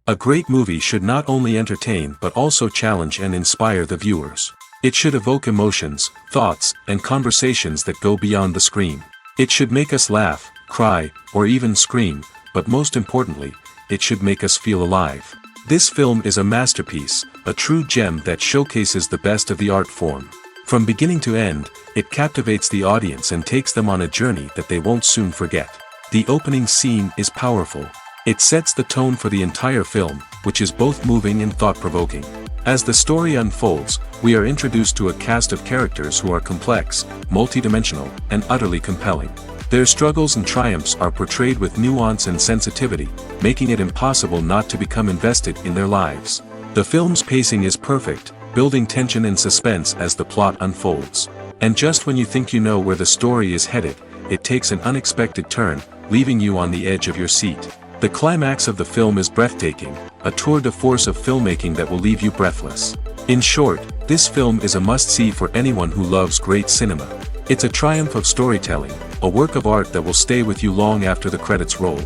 A great movie should not only entertain but also challenge and inspire the viewers. It should evoke emotions, thoughts, and conversations that go beyond the screen. It should make us laugh, cry, or even scream, but most importantly, it should make us feel alive. This film is a masterpiece, a true gem that showcases the best of the art form. From beginning to end, it captivates the audience and takes them on a journey that they won't soon forget. The opening scene is powerful. It sets the tone for the entire film, which is both moving and thought-provoking. As the story unfolds, we are introduced to a cast of characters who are complex, multidimensional, and utterly compelling. Their struggles and triumphs are portrayed with nuance and sensitivity, making it impossible not to become invested in their lives. The film's pacing is perfect, building tension and suspense as the plot unfolds. And just when you think you know where the story is headed, it takes an unexpected turn, leaving you on the edge of your seat. The climax of the film is breathtaking, a tour de force of filmmaking that will leave you breathless. In short, this film is a must-see for anyone who loves great cinema. It's a triumph of storytelling, a work of art that will stay with you long after the credits roll.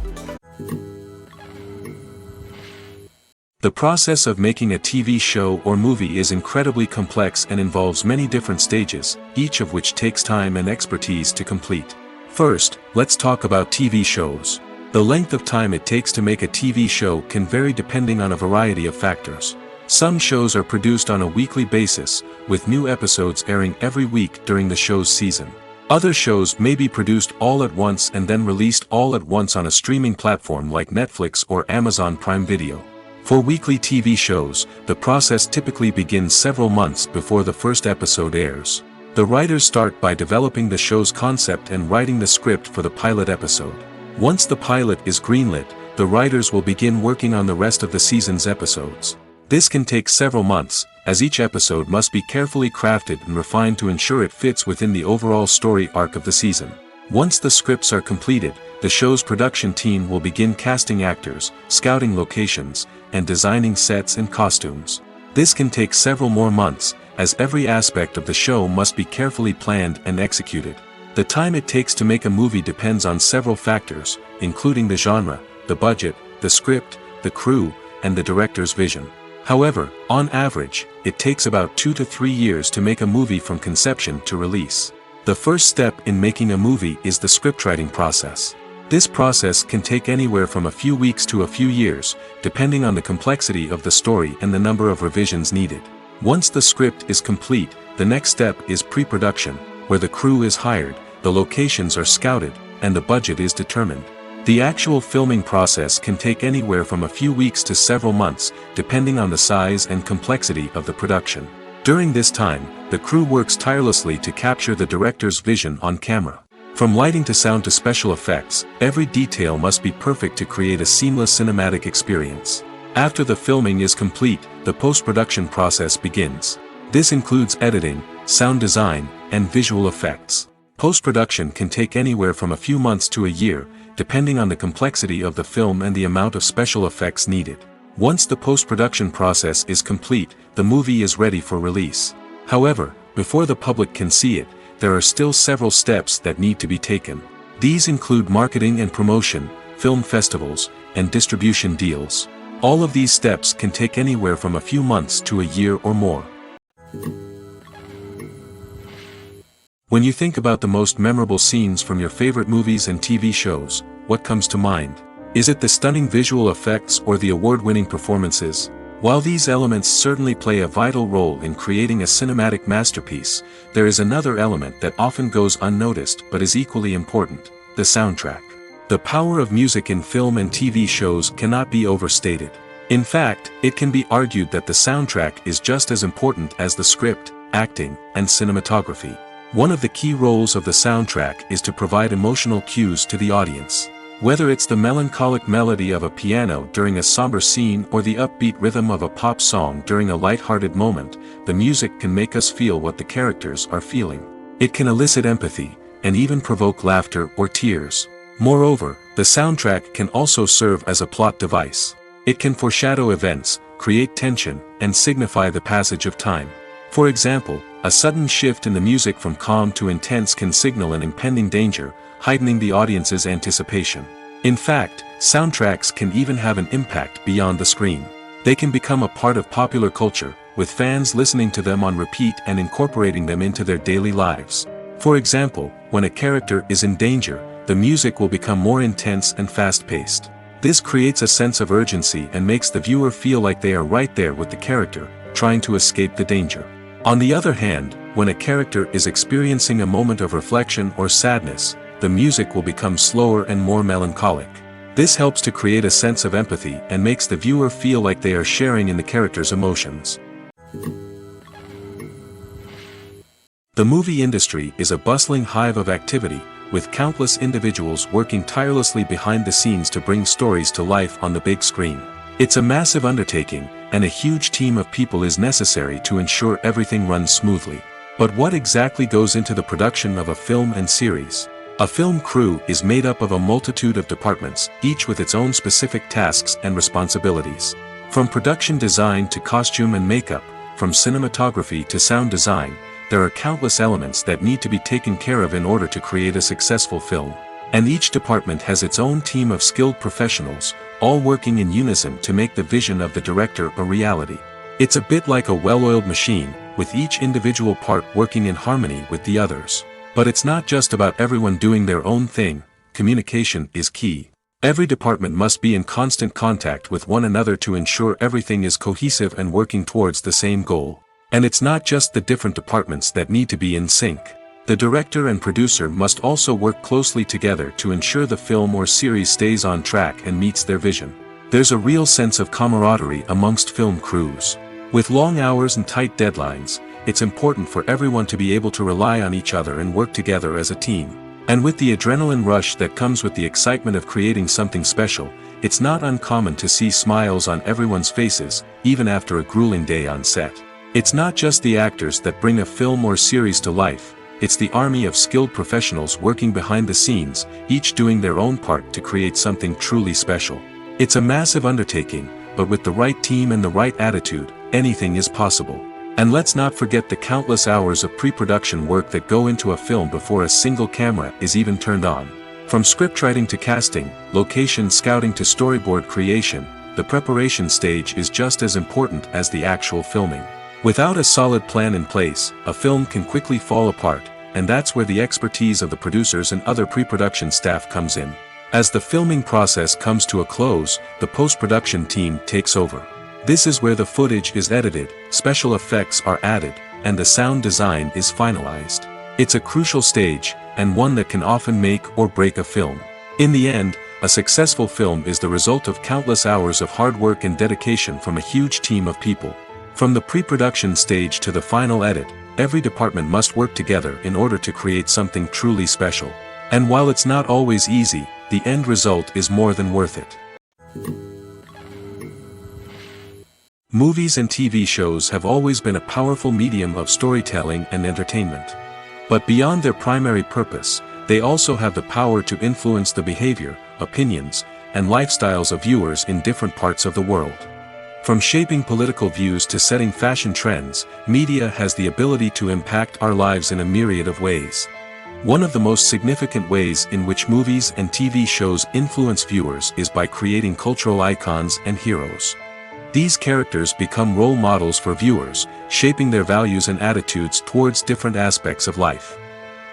The process of making a TV show or movie is incredibly complex and involves many different stages, each of which takes time and expertise to complete. First, let's talk about TV shows. The length of time it takes to make a TV show can vary depending on a variety of factors. Some shows are produced on a weekly basis, with new episodes airing every week during the show's season. Other shows may be produced all at once and then released all at once on a streaming platform like Netflix or Amazon Prime Video. For weekly TV shows, the process typically begins several months before the first episode airs. The writers start by developing the show's concept and writing the script for the pilot episode. Once the pilot is greenlit, the writers will begin working on the rest of the season's episodes. This can take several months, as each episode must be carefully crafted and refined to ensure it fits within the overall story arc of the season. Once the scripts are completed, the show's production team will begin casting actors, scouting locations, and designing sets and costumes. This can take several more months, as every aspect of the show must be carefully planned and executed. The time it takes to make a movie depends on several factors, including the genre, the budget, the script, the crew, and the director's vision. However, on average, it takes about 2 to 3 years to make a movie from conception to release. The first step in making a movie is the scriptwriting process. This process can take anywhere from a few weeks to a few years, depending on the complexity of the story and the number of revisions needed. Once the script is complete, the next step is pre-production, where the crew is hired, the locations are scouted, and the budget is determined. The actual filming process can take anywhere from a few weeks to several months, depending on the size and complexity of the production. During this time, the crew works tirelessly to capture the director's vision on camera. From lighting to sound to special effects, every detail must be perfect to create a seamless cinematic experience. After the filming is complete, the post-production process begins. This includes editing, sound design, and visual effects. Post-production can take anywhere from a few months to a year, depending on the complexity of the film and the amount of special effects needed. Once the post-production process is complete, the movie is ready for release. However, before the public can see it, there are still several steps that need to be taken. These include marketing and promotion, film festivals, and distribution deals. All of these steps can take anywhere from a few months to a year or more. When you think about the most memorable scenes from your favorite movies and TV shows, what comes to mind? Is it the stunning visual effects or the award-winning performances? While these elements certainly play a vital role in creating a cinematic masterpiece, there is another element that often goes unnoticed but is equally important: the soundtrack. The power of music in film and TV shows cannot be overstated. In fact, it can be argued that the soundtrack is just as important as the script, acting, and cinematography. One of the key roles of the soundtrack is to provide emotional cues to the audience. Whether it's the melancholic melody of a piano during a somber scene or the upbeat rhythm of a pop song during a light-hearted moment, the music can make us feel what the characters are feeling. It can elicit empathy, and even provoke laughter or tears. Moreover, the soundtrack can also serve as a plot device. It can foreshadow events, create tension, and signify the passage of time. For example, a sudden shift in the music from calm to intense can signal an impending danger, heightening the audience's anticipation. In fact, soundtracks can even have an impact beyond the screen. They can become a part of popular culture, with fans listening to them on repeat and incorporating them into their daily lives. For example, when a character is in danger, the music will become more intense and fast-paced. This creates a sense of urgency and makes the viewer feel like they are right there with the character, trying to escape the danger. On the other hand, when a character is experiencing a moment of reflection or sadness, the music will become slower and more melancholic. This helps to create a sense of empathy and makes the viewer feel like they are sharing in the character's emotions. The movie industry is a bustling hive of activity, with countless individuals working tirelessly behind the scenes to bring stories to life on the big screen. It's a massive undertaking, and a huge team of people is necessary to ensure everything runs smoothly. But what exactly goes into the production of a film and series? A film crew is made up of a multitude of departments, each with its own specific tasks and responsibilities. From production design to costume and makeup, from cinematography to sound design, there are countless elements that need to be taken care of in order to create a successful film. And each department has its own team of skilled professionals, all working in unison to make the vision of the director a reality. It's a bit like a well-oiled machine, with each individual part working in harmony with the others. But it's not just about everyone doing their own thing. Communication is key. Every department must be in constant contact with one another to ensure everything is cohesive and working towards the same goal. And it's not just the different departments that need to be in sync. The director and producer must also work closely together to ensure the film or series stays on track and meets their vision. There's a real sense of camaraderie amongst film crews. With long hours and tight deadlines, it's important for everyone to be able to rely on each other and work together as a team. And with the adrenaline rush that comes with the excitement of creating something special, it's not uncommon to see smiles on everyone's faces, even after a grueling day on set. It's not just the actors that bring a film or series to life, it's the army of skilled professionals working behind the scenes, each doing their own part to create something truly special. It's a massive undertaking, but with the right team and the right attitude, anything is possible. And let's not forget the countless hours of pre-production work that go into a film before a single camera is even turned on. From scriptwriting to casting, location scouting to storyboard creation, the preparation stage is just as important as the actual filming. Without a solid plan in place, a film can quickly fall apart, and that's where the expertise of the producers and other pre-production staff comes in. As the filming process comes to a close, the post-production team takes over. This is where the footage is edited, special effects are added, and the sound design is finalized. It's a crucial stage, and one that can often make or break a film. In the end, a successful film is the result of countless hours of hard work and dedication from a huge team of people. From the pre-production stage to the final edit, every department must work together in order to create something truly special. And while it's not always easy, the end result is more than worth it. Movies and TV shows have always been a powerful medium of storytelling and entertainment. But beyond their primary purpose, they also have the power to influence the behavior, opinions, and lifestyles of viewers in different parts of the world. From shaping political views to setting fashion trends, media has the ability to impact our lives in a myriad of ways. One of the most significant ways in which movies and TV shows influence viewers is by creating cultural icons and heroes. These characters become role models for viewers, shaping their values and attitudes towards different aspects of life.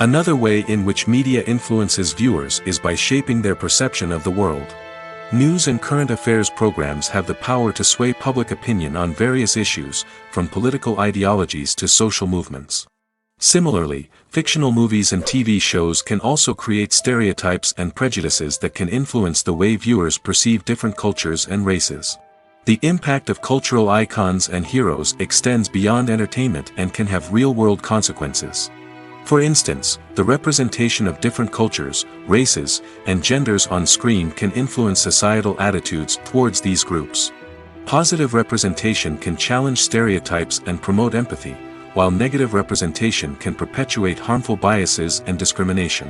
Another way in which media influences viewers is by shaping their perception of the world. News and current affairs programs have the power to sway public opinion on various issues, from political ideologies to social movements. Similarly, fictional movies and TV shows can also create stereotypes and prejudices that can influence the way viewers perceive different cultures and races. The impact of cultural icons and heroes extends beyond entertainment and can have real-world consequences. For instance, the representation of different cultures, races, and genders on screen can influence societal attitudes towards these groups. Positive representation can challenge stereotypes and promote empathy, while negative representation can perpetuate harmful biases and discrimination.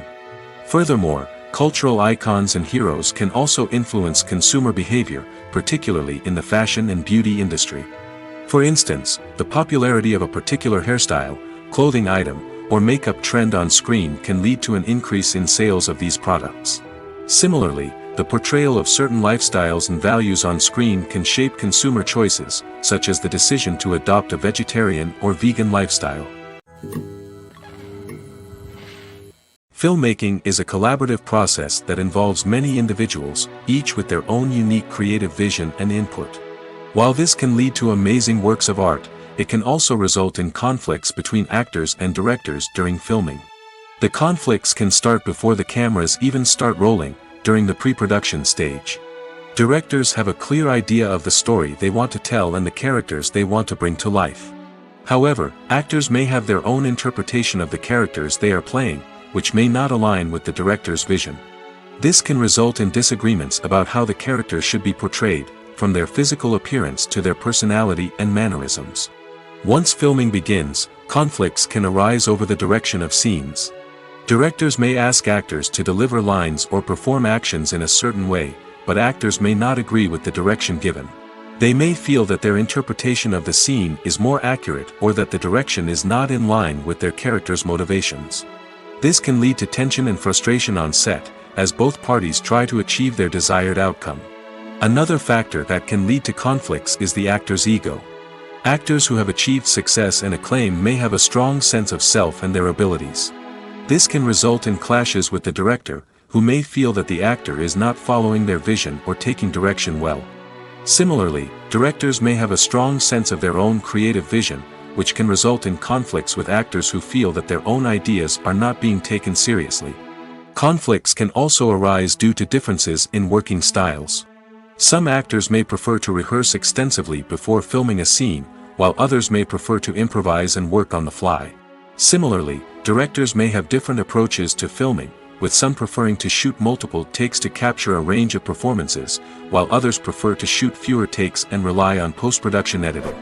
Furthermore, cultural icons and heroes can also influence consumer behavior, particularly in the fashion and beauty industry. For instance, the popularity of a particular hairstyle, clothing item, or makeup trend on screen can lead to an increase in sales of these products. Similarly, The portrayal of certain lifestyles and values on screen can shape consumer choices, such as the decision to adopt a vegetarian or vegan lifestyle. Filmmaking is a collaborative process that involves many individuals, each with their own unique creative vision and input. While this can lead to amazing works of art, it can also result in conflicts between actors and directors during filming. The conflicts can start before the cameras even start rolling, during the pre-production stage. Directors have a clear idea of the story they want to tell and the characters they want to bring to life. However, actors may have their own interpretation of the characters they are playing, which may not align with the director's vision. This can result in disagreements about how the characters should be portrayed, from their physical appearance to their personality and mannerisms. Once filming begins, conflicts can arise over the direction of scenes. Directors may ask actors to deliver lines or perform actions in a certain way, but actors may not agree with the direction given. They may feel that their interpretation of the scene is more accurate or that the direction is not in line with their character's motivations. This can lead to tension and frustration on set, as both parties try to achieve their desired outcome. Another factor that can lead to conflicts is the actor's ego. Actors who have achieved success and acclaim may have a strong sense of self and their abilities. This can result in clashes with the director, who may feel that the actor is not following their vision or taking direction well. Similarly, directors may have a strong sense of their own creative vision, which can result in conflicts with actors who feel that their own ideas are not being taken seriously. Conflicts can also arise due to differences in working styles. Some actors may prefer to rehearse extensively before filming a scene, while others may prefer to improvise and work on the fly. Similarly, directors may have different approaches to filming, with some preferring to shoot multiple takes to capture a range of performances, while others prefer to shoot fewer takes and rely on post-production editing.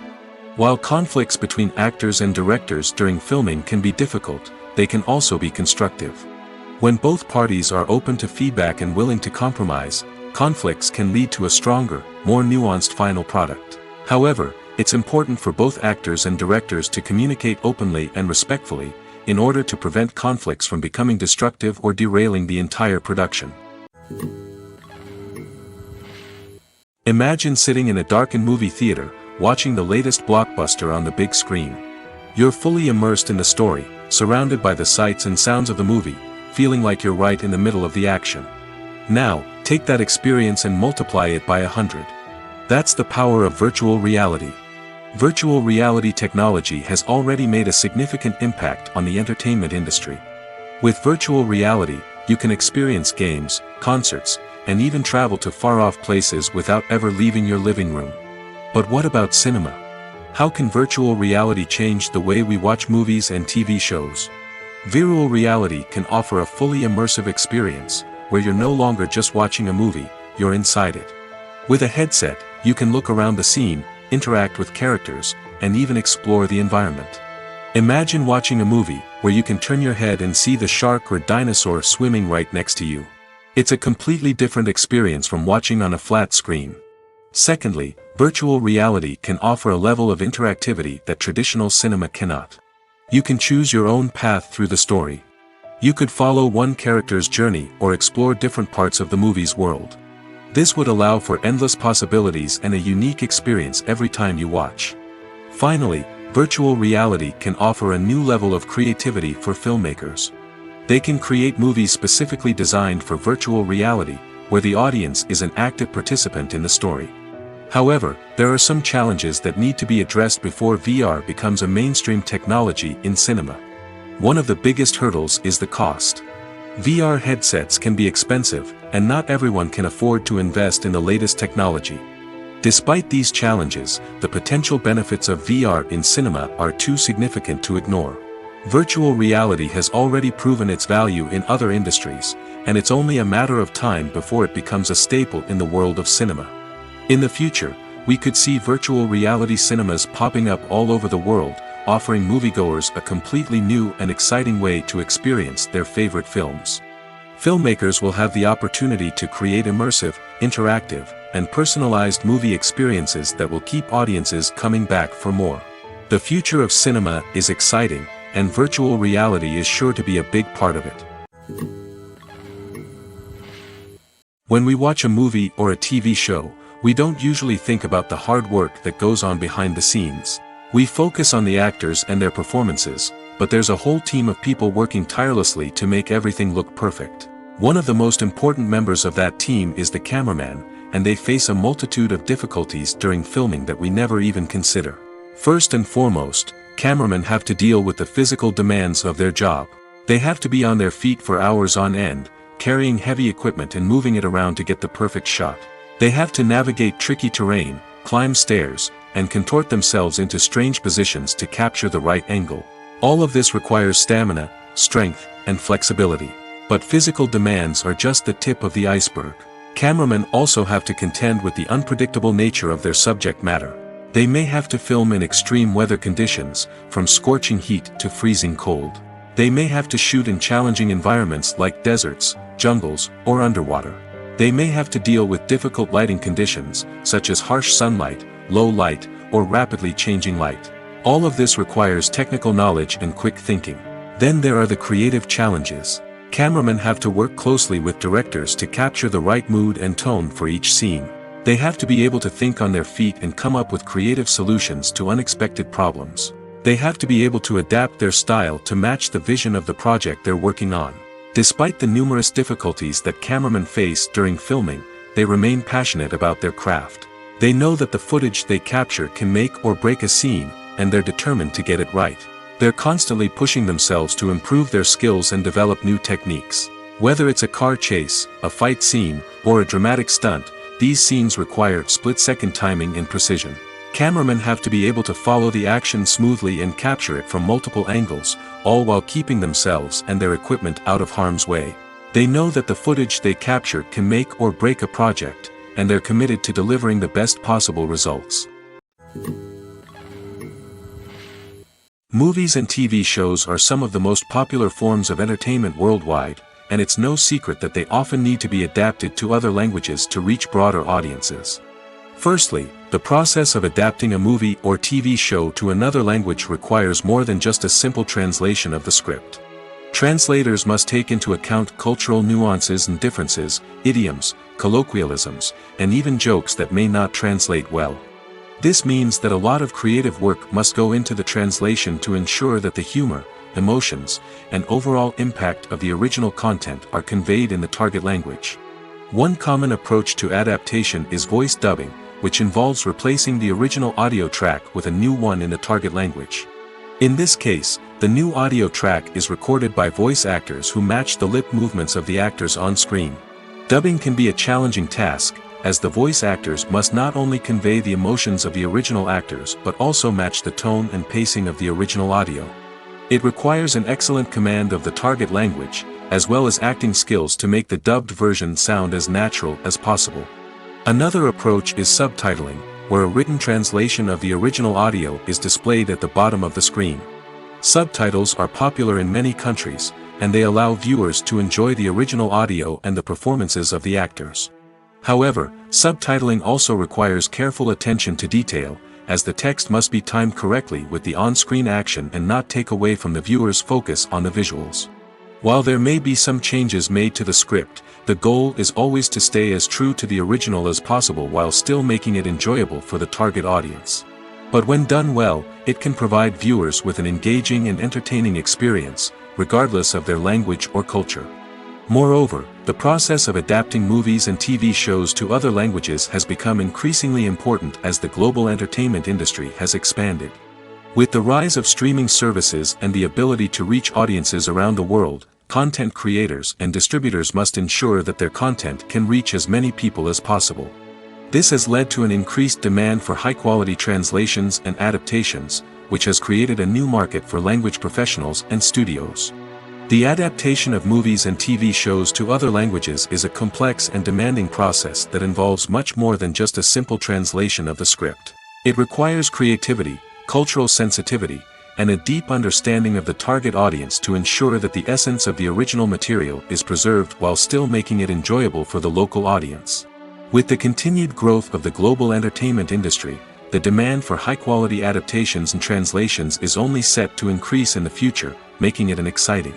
While conflicts between actors and directors during filming can be difficult, they can also be constructive. When both parties are open to feedback and willing to compromise, conflicts can lead to a stronger, more nuanced final product. However, it's important for both actors and directors to communicate openly and respectfully, in order to prevent conflicts from becoming destructive or derailing the entire production. Imagine sitting in a darkened movie theater, watching the latest blockbuster on the big screen. You're fully immersed in the story, surrounded by the sights and sounds of the movie, feeling like you're right in the middle of the action. Now, take that experience and multiply it by 100. That's the power of virtual reality. Virtual reality technology has already made a significant impact on the entertainment industry. With virtual reality, you can experience games, concerts, and even travel to far-off places without ever leaving your living room. But what about cinema? How can virtual reality change the way we watch movies and TV shows? Virtual reality can offer a fully immersive experience, where you're no longer just watching a movie, you're inside it. With a headset, you can look around the scene, interact with characters, and even explore the environment. Imagine watching a movie, where you can turn your head and see the shark or dinosaur swimming right next to you. It's a completely different experience from watching on a flat screen. Secondly, virtual reality can offer a level of interactivity that traditional cinema cannot. You can choose your own path through the story. You could follow one character's journey or explore different parts of the movie's world. This would allow for endless possibilities and a unique experience every time you watch. Finally, virtual reality can offer a new level of creativity for filmmakers. They can create movies specifically designed for virtual reality, where the audience is an active participant in the story. However, there are some challenges that need to be addressed before VR becomes a mainstream technology in cinema. One of the biggest hurdles is the cost. VR headsets can be expensive, and not everyone can afford to invest in the latest technology. Despite these challenges, the potential benefits of VR in cinema are too significant to ignore. Virtual reality has already proven its value in other industries, and it's only a matter of time before it becomes a staple in the world of cinema. In the future, we could see virtual reality cinemas popping up all over the world, offering moviegoers a completely new and exciting way to experience their favorite films. Filmmakers will have the opportunity to create immersive, interactive, and personalized movie experiences that will keep audiences coming back for more. The future of cinema is exciting, and virtual reality is sure to be a big part of it. When we watch a movie or a TV show, we don't usually think about the hard work that goes on behind the scenes. We focus on the actors and their performances, but there's a whole team of people working tirelessly to make everything look perfect. One of the most important members of that team is the cameraman, and they face a multitude of difficulties during filming that we never even consider. First and foremost, cameramen have to deal with the physical demands of their job. They have to be on their feet for hours on end, carrying heavy equipment and moving it around to get the perfect shot. They have to navigate tricky terrain, climb stairs, and contort themselves into strange positions to capture the right angle. All of this requires stamina, strength, and flexibility. But physical demands are just the tip of the iceberg. Cameramen also have to contend with the unpredictable nature of their subject matter. They may have to film in extreme weather conditions, from scorching heat to freezing cold. They may have to shoot in challenging environments like deserts, jungles, or underwater. They may have to deal with difficult lighting conditions, such as harsh sunlight, low light, or rapidly changing light. All of this requires technical knowledge and quick thinking. Then there are the creative challenges. Cameramen have to work closely with directors to capture the right mood and tone for each scene. They have to be able to think on their feet and come up with creative solutions to unexpected problems. They have to be able to adapt their style to match the vision of the project they're working on. Despite the numerous difficulties that cameramen face during filming, they remain passionate about their craft. They know that the footage they capture can make or break a scene, and they're determined to get it right. They're constantly pushing themselves to improve their skills and develop new techniques. Whether it's a car chase, a fight scene, or a dramatic stunt, these scenes require split-second timing and precision. Cameramen have to be able to follow the action smoothly and capture it from multiple angles, all while keeping themselves and their equipment out of harm's way. They know that the footage they capture can make or break a project, and they're committed to delivering the best possible results. Movies and TV shows are some of the most popular forms of entertainment worldwide, and it's no secret that they often need to be adapted to other languages to reach broader audiences. Firstly, the process of adapting a movie or TV show to another language requires more than just a simple translation of the script. Translators must take into account cultural nuances and differences, idioms, colloquialisms, and even jokes that may not translate well. This means that a lot of creative work must go into the translation to ensure that the humor, emotions, and overall impact of the original content are conveyed in the target language. One common approach to adaptation is voice dubbing, which involves replacing the original audio track with a new one in the target language. In this case, the new audio track is recorded by voice actors who match the lip movements of the actors on screen. Dubbing can be a challenging task, as the voice actors must not only convey the emotions of the original actors but also match the tone and pacing of the original audio. It requires an excellent command of the target language, as well as acting skills to make the dubbed version sound as natural as possible. Another approach is subtitling, where a written translation of the original audio is displayed at the bottom of the screen. Subtitles are popular in many countries, and they allow viewers to enjoy the original audio and the performances of the actors. However, subtitling also requires careful attention to detail, as the text must be timed correctly with the on-screen action and not take away from the viewer's focus on the visuals. While there may be some changes made to the script, the goal is always to stay as true to the original as possible while still making it enjoyable for the target audience. But when done well, it can provide viewers with an engaging and entertaining experience, regardless of their language or culture. Moreover, the process of adapting movies and TV shows to other languages has become increasingly important as the global entertainment industry has expanded. With the rise of streaming services and the ability to reach audiences around the world, content creators and distributors must ensure that their content can reach as many people as possible. This has led to an increased demand for high-quality translations and adaptations, which has created a new market for language professionals and studios. The adaptation of movies and TV shows to other languages is a complex and demanding process that involves much more than just a simple translation of the script. It requires creativity, cultural sensitivity, and a deep understanding of the target audience to ensure that the essence of the original material is preserved while still making it enjoyable for the local audience. With the continued growth of the global entertainment industry, the demand for high-quality adaptations and translations is only set to increase in the future, making it an exciting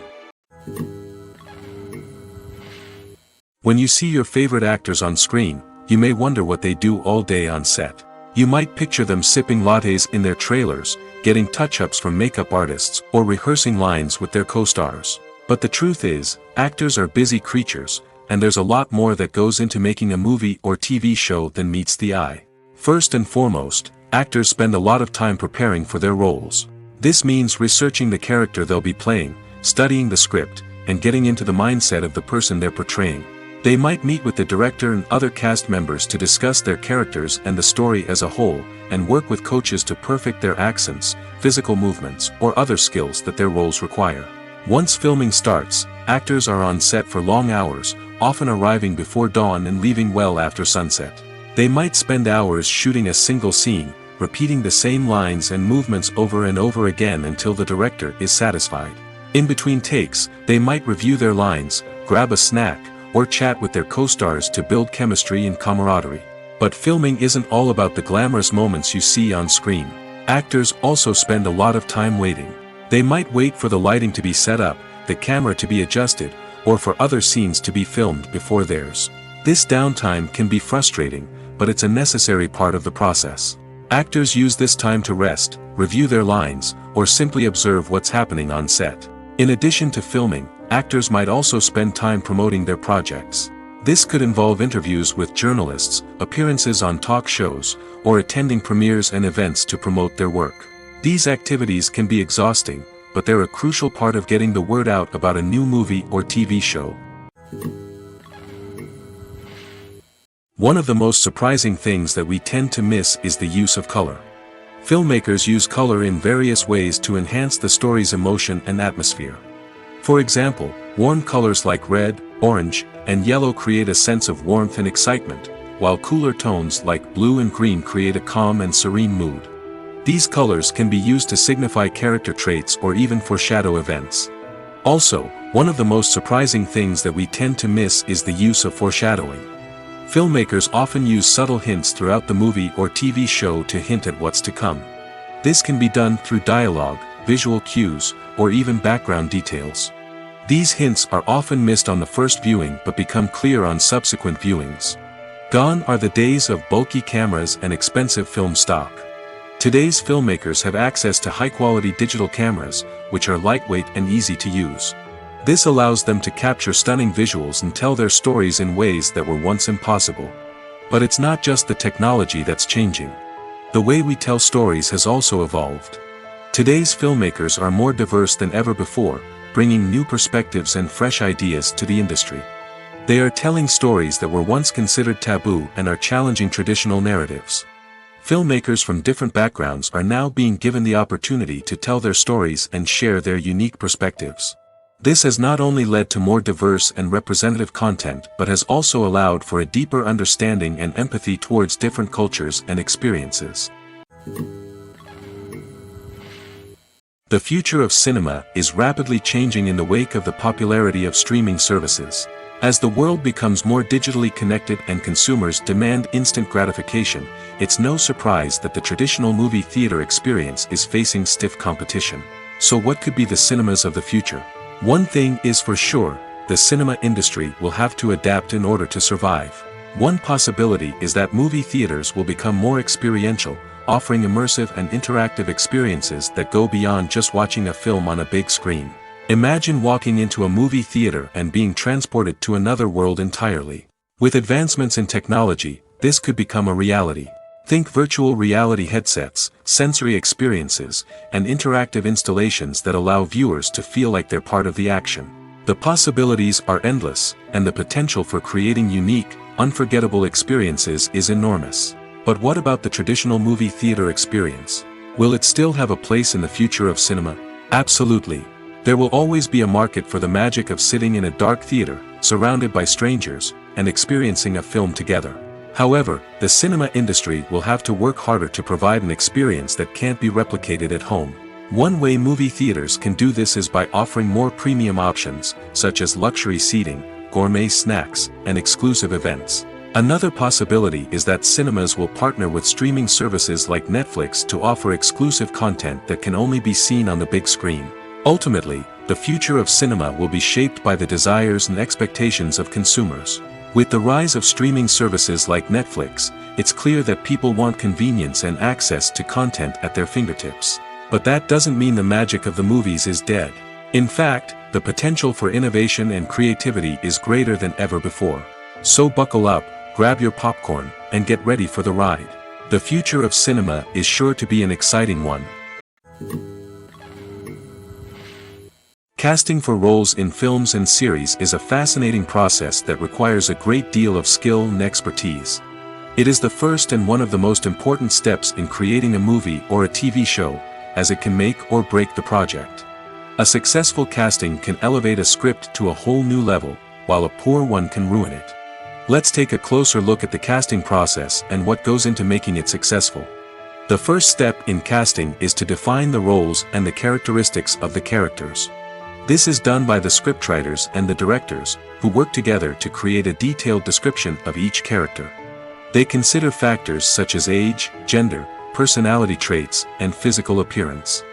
When you see your favorite actors on screen, you may wonder what they do all day on set. You might picture them sipping lattes in their trailers, getting touch-ups from makeup artists, or rehearsing lines with their co-stars. But the truth is, actors are busy creatures, and there's a lot more that goes into making a movie or TV show than meets the eye. First and foremost, actors spend a lot of time preparing for their roles. This means researching the character they'll be playing, studying the script, and getting into the mindset of the person they're portraying. They might meet with the director and other cast members to discuss their characters and the story as a whole, and work with coaches to perfect their accents, physical movements, or other skills that their roles require. Once filming starts, actors are on set for long hours, often arriving before dawn and leaving well after sunset. They might spend hours shooting a single scene, repeating the same lines and movements over and over again until the director is satisfied. In between takes, they might review their lines, grab a snack, or chat with their co-stars to build chemistry and camaraderie. But filming isn't all about the glamorous moments you see on screen. Actors also spend a lot of time waiting. They might wait for the lighting to be set up, the camera to be adjusted, or for other scenes to be filmed before theirs. This downtime can be frustrating, but it's a necessary part of the process. Actors use this time to rest, review their lines, or simply observe what's happening on set. In addition to filming, actors might also spend time promoting their projects. This could involve interviews with journalists, appearances on talk shows, or attending premieres and events to promote their work. These activities can be exhausting, but they're a crucial part of getting the word out about a new movie or TV show. One of the most surprising things that we tend to miss is the use of color. Filmmakers use color in various ways to enhance the story's emotion and atmosphere. For example, warm colors like red, orange, and yellow create a sense of warmth and excitement, while cooler tones like blue and green create a calm and serene mood. These colors can be used to signify character traits or even foreshadow events. Also, one of the most surprising things that we tend to miss is the use of foreshadowing. Filmmakers often use subtle hints throughout the movie or TV show to hint at what's to come. This can be done through dialogue, visual cues, or even background details. These hints are often missed on the first viewing but become clear on subsequent viewings. Gone are the days of bulky cameras and expensive film stock. Today's filmmakers have access to high-quality digital cameras, which are lightweight and easy to use. This allows them to capture stunning visuals and tell their stories in ways that were once impossible. But it's not just the technology that's changing. The way we tell stories has also evolved. Today's filmmakers are more diverse than ever before, bringing new perspectives and fresh ideas to the industry. They are telling stories that were once considered taboo and are challenging traditional narratives. Filmmakers from different backgrounds are now being given the opportunity to tell their stories and share their unique perspectives. This has not only led to more diverse and representative content but has also allowed for a deeper understanding and empathy towards different cultures and experiences. The future of cinema is rapidly changing in the wake of the popularity of streaming services. As the world becomes more digitally connected and consumers demand instant gratification, it's no surprise that the traditional movie theater experience is facing stiff competition. So what could be the cinemas of the future? One thing is for sure, the cinema industry will have to adapt in order to survive. One possibility is that movie theaters will become more experiential, offering immersive and interactive experiences that go beyond just watching a film on a big screen. Imagine walking into a movie theater and being transported to another world entirely. With advancements in technology, this could become a reality. Think virtual reality headsets, sensory experiences, and interactive installations that allow viewers to feel like they're part of the action. The possibilities are endless, and the potential for creating unique, unforgettable experiences is enormous. But what about the traditional movie theater experience? Will it still have a place in the future of cinema? Absolutely. There will always be a market for the magic of sitting in a dark theater, surrounded by strangers, and experiencing a film together. However, the cinema industry will have to work harder to provide an experience that can't be replicated at home. One way movie theaters can do this is by offering more premium options, such as luxury seating, gourmet snacks, and exclusive events. Another possibility is that cinemas will partner with streaming services like Netflix to offer exclusive content that can only be seen on the big screen. Ultimately, the future of cinema will be shaped by the desires and expectations of consumers. With the rise of streaming services like Netflix, it's clear that people want convenience and access to content at their fingertips. But that doesn't mean the magic of the movies is dead. In fact, the potential for innovation and creativity is greater than ever before. So buckle up, grab your popcorn, and get ready for the ride. The future of cinema is sure to be an exciting one. Casting for roles in films and series is a fascinating process that requires a great deal of skill and expertise. It is the first and one of the most important steps in creating a movie or a TV show, as it can make or break the project. A successful casting can elevate a script to a whole new level, while a poor one can ruin it. Let's take a closer look at the casting process and what goes into making it successful. The first step in casting is to define the roles and the characteristics of the characters. This is done by the scriptwriters and the directors, who work together to create a detailed description of each character. They consider factors such as age, gender, personality traits, and physical appearance.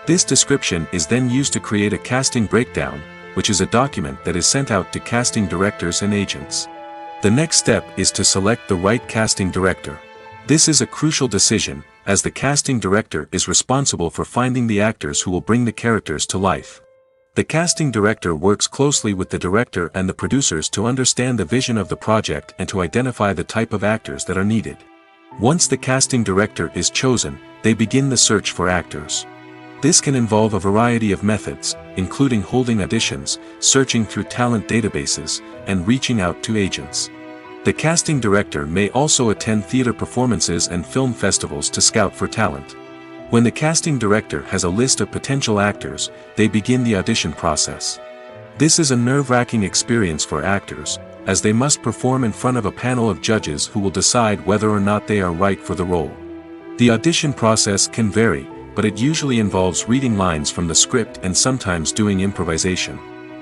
This description is then used to create a casting breakdown, which is a document that is sent out to casting directors and agents. The next step is to select the right casting director. This is a crucial decision, as the casting director is responsible for finding the actors who will bring the characters to life. The casting director works closely with the director and the producers to understand the vision of the project and to identify the type of actors that are needed. Once the casting director is chosen, they begin the search for actors. This can involve a variety of methods, including holding auditions, searching through talent databases, and reaching out to agents. The casting director may also attend theater performances and film festivals to scout for talent. When the casting director has a list of potential actors, they begin the audition process. This is a nerve-wracking experience for actors, as they must perform in front of a panel of judges who will decide whether or not they are right for the role. The audition process can vary, but it usually involves reading lines from the script and sometimes doing improvisation.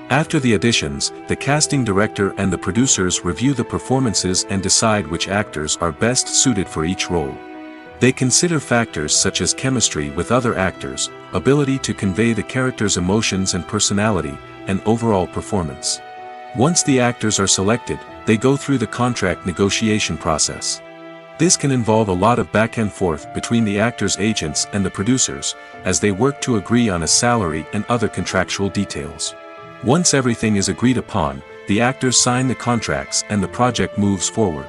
After the auditions, the casting director and the producers review the performances and decide which actors are best suited for each role. They consider factors such as chemistry with other actors, ability to convey the character's emotions and personality, and overall performance. Once the actors are selected, they go through the contract negotiation process. This can involve a lot of back and forth between the actors' agents and the producers, as they work to agree on a salary and other contractual details. Once everything is agreed upon, the actors sign the contracts and the project moves forward.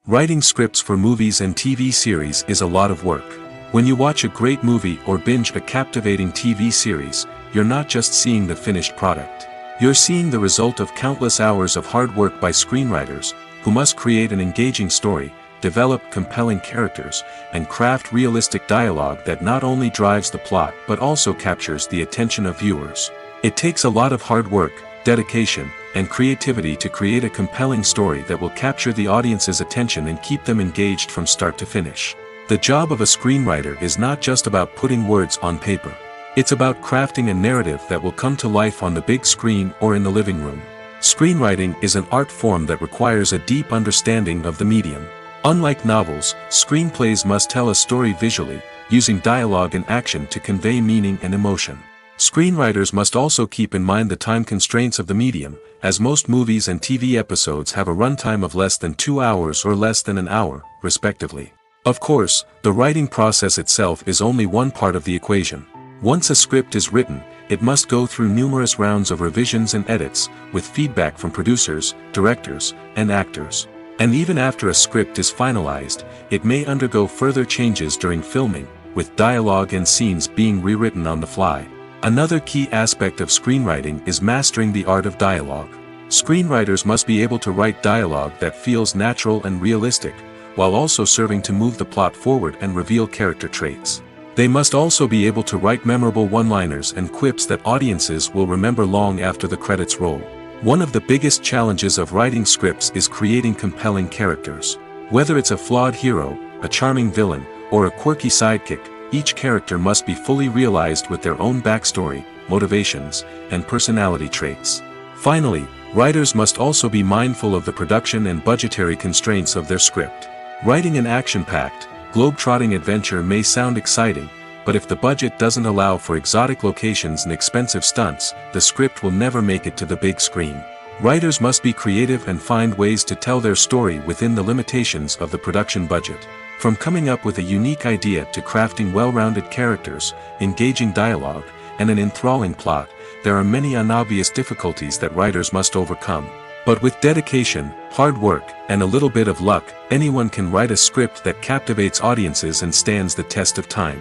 Writing scripts for movies and TV series is a lot of work. When you watch a great movie or binge a captivating TV series, you're not just seeing the finished product. You're seeing the result of countless hours of hard work by screenwriters, who must create an engaging story, develop compelling characters, and craft realistic dialogue that not only drives the plot but also captures the attention of viewers. It takes a lot of hard work, dedication, and creativity to create a compelling story that will capture the audience's attention and keep them engaged from start to finish. The job of a screenwriter is not just about putting words on paper. It's about crafting a narrative that will come to life on the big screen or in the living room. Screenwriting is an art form that requires a deep understanding of the medium. Unlike novels, screenplays must tell a story visually, using dialogue and action to convey meaning and emotion. Screenwriters must also keep in mind the time constraints of the medium, as most movies and TV episodes have a runtime of less than 2 hours or less than an hour, respectively. Of course, the writing process itself is only one part of the equation. Once a script is written, it must go through numerous rounds of revisions and edits, with feedback from producers, directors, and actors. And even after a script is finalized, it may undergo further changes during filming, with dialogue and scenes being rewritten on the fly. Another key aspect of screenwriting is mastering the art of dialogue. Screenwriters must be able to write dialogue that feels natural and realistic, while also serving to move the plot forward and reveal character traits. They must also be able to write memorable one-liners and quips that audiences will remember long after the credits roll. One of the biggest challenges of writing scripts is creating compelling characters. Whether it's a flawed hero, a charming villain, or a quirky sidekick, each character must be fully realized with their own backstory, motivations, and personality traits. Finally, writers must also be mindful of the production and budgetary constraints of their script. Writing an action-packed, globe-trotting adventure may sound exciting, but if the budget doesn't allow for exotic locations and expensive stunts, the script will never make it to the big screen. Writers must be creative and find ways to tell their story within the limitations of the production budget. From coming up with a unique idea to crafting well-rounded characters, engaging dialogue, and an enthralling plot, there are many unobvious difficulties that writers must overcome. But with dedication, hard work, and a little bit of luck, anyone can write a script that captivates audiences and stands the test of time.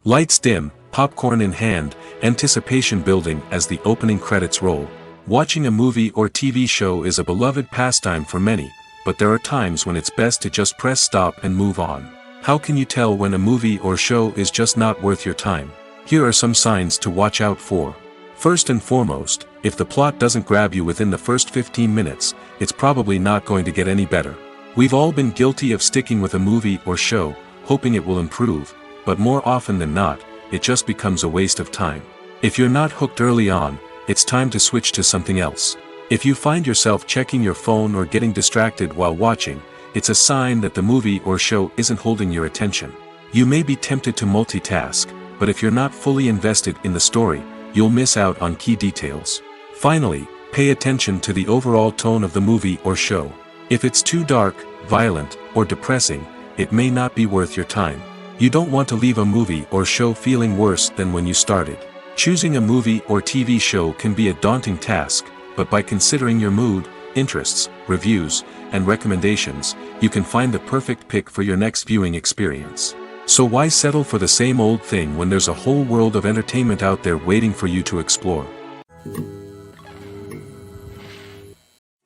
Lights dim, popcorn in hand, anticipation building as the opening credits roll. Watching a movie or TV show is a beloved pastime for many, but there are times when it's best to just press stop and move on. How can you tell when a movie or show is just not worth your time? Here are some signs to watch out for. First and foremost, if the plot doesn't grab you within the first 15 minutes, it's probably not going to get any better. We've all been guilty of sticking with a movie or show, hoping it will improve, but more often than not, it just becomes a waste of time. If you're not hooked early on, it's time to switch to something else. If you find yourself checking your phone or getting distracted while watching, it's a sign that the movie or show isn't holding your attention. You may be tempted to multitask, but if you're not fully invested in the story, you'll miss out on key details. Finally, pay attention to the overall tone of the movie or show. If it's too dark, violent, or depressing, it may not be worth your time. You don't want to leave a movie or show feeling worse than when you started. Choosing a movie or TV show can be a daunting task, but by considering your mood, interests, reviews, and recommendations, you can find the perfect pick for your next viewing experience. So why settle for the same old thing when there's a whole world of entertainment out there waiting for you to explore?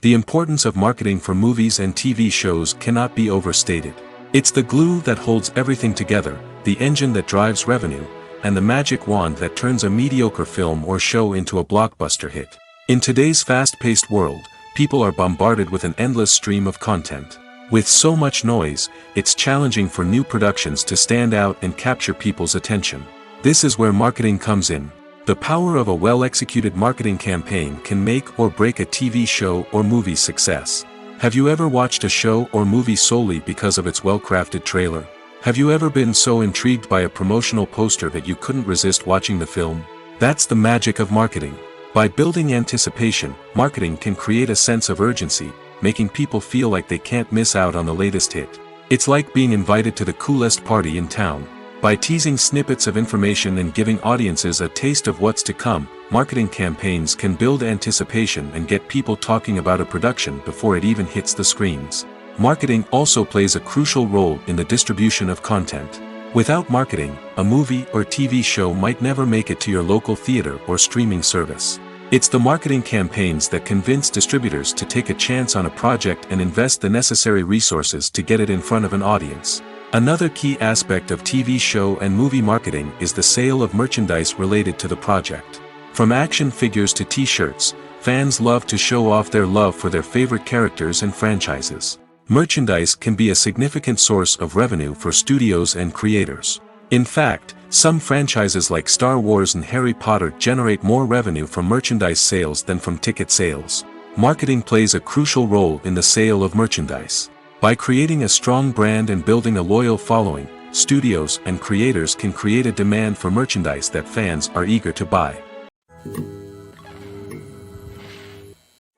The importance of marketing for movies and TV shows cannot be overstated. It's the glue that holds everything together, the engine that drives revenue, and the magic wand that turns a mediocre film or show into a blockbuster hit. In today's fast-paced world, people are bombarded with an endless stream of content. With so much noise, it's challenging for new productions to stand out and capture people's attention. This is where marketing comes in. The power of a well-executed marketing campaign can make or break a TV show or movie's success. Have you ever watched a show or movie solely because of its well-crafted trailer? Have you ever been so intrigued by a promotional poster that you couldn't resist watching the film? That's the magic of marketing. By building anticipation, marketing can create a sense of urgency, making people feel like they can't miss out on the latest hit. It's like being invited to the coolest party in town. By teasing snippets of information and giving audiences a taste of what's to come, marketing campaigns can build anticipation and get people talking about a production before it even hits the screens. Marketing also plays a crucial role in the distribution of content. Without marketing, a movie or TV show might never make it to your local theater or streaming service. It's the marketing campaigns that convince distributors to take a chance on a project and invest the necessary resources to get it in front of an audience. Another key aspect of TV show and movie marketing is the sale of merchandise related to the project. From action figures to t-shirts, fans love to show off their love for their favorite characters and franchises. Merchandise can be a significant source of revenue for studios and creators. In fact, some franchises like Star Wars and Harry Potter generate more revenue from merchandise sales than from ticket sales. Marketing plays a crucial role in the sale of merchandise. By creating a strong brand and building a loyal following, studios and creators can create a demand for merchandise that fans are eager to buy.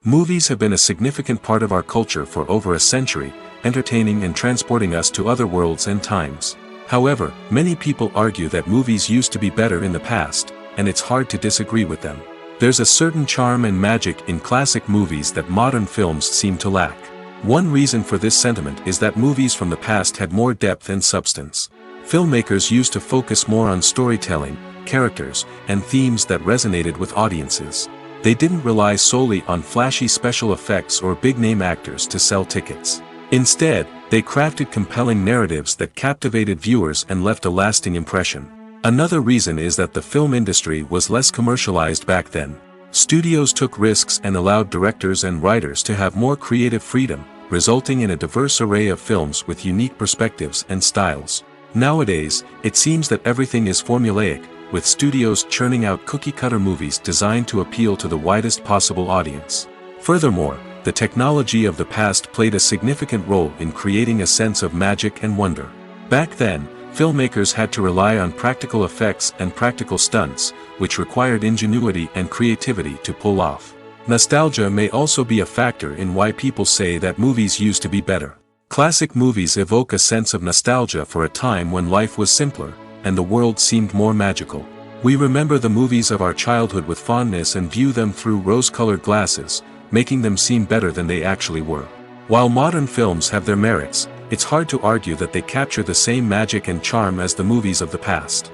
Movies have been a significant part of our culture for over a century, entertaining and transporting us to other worlds and times. However, many people argue that movies used to be better in the past, and it's hard to disagree with them. There's a certain charm and magic in classic movies that modern films seem to lack. One reason for this sentiment is that movies from the past had more depth and substance. Filmmakers used to focus more on storytelling, characters, and themes that resonated with audiences. They didn't rely solely on flashy special effects or big-name actors to sell tickets. Instead, they crafted compelling narratives that captivated viewers and left a lasting impression. Another reason is that the film industry was less commercialized back then. Studios took risks and allowed directors and writers to have more creative freedom, resulting in a diverse array of films with unique perspectives and styles. Nowadays, it seems that everything is formulaic, with studios churning out cookie-cutter movies designed to appeal to the widest possible audience. Furthermore, the technology of the past played a significant role in creating a sense of magic and wonder. Back then, filmmakers had to rely on practical effects and practical stunts, which required ingenuity and creativity to pull off. Nostalgia may also be a factor in why people say that movies used to be better. Classic movies evoke a sense of nostalgia for a time when life was simpler, and the world seemed more magical. We remember the movies of our childhood with fondness and view them through rose-colored glasses, making them seem better than they actually were. While modern films have their merits, it's hard to argue that they capture the same magic and charm as the movies of the past.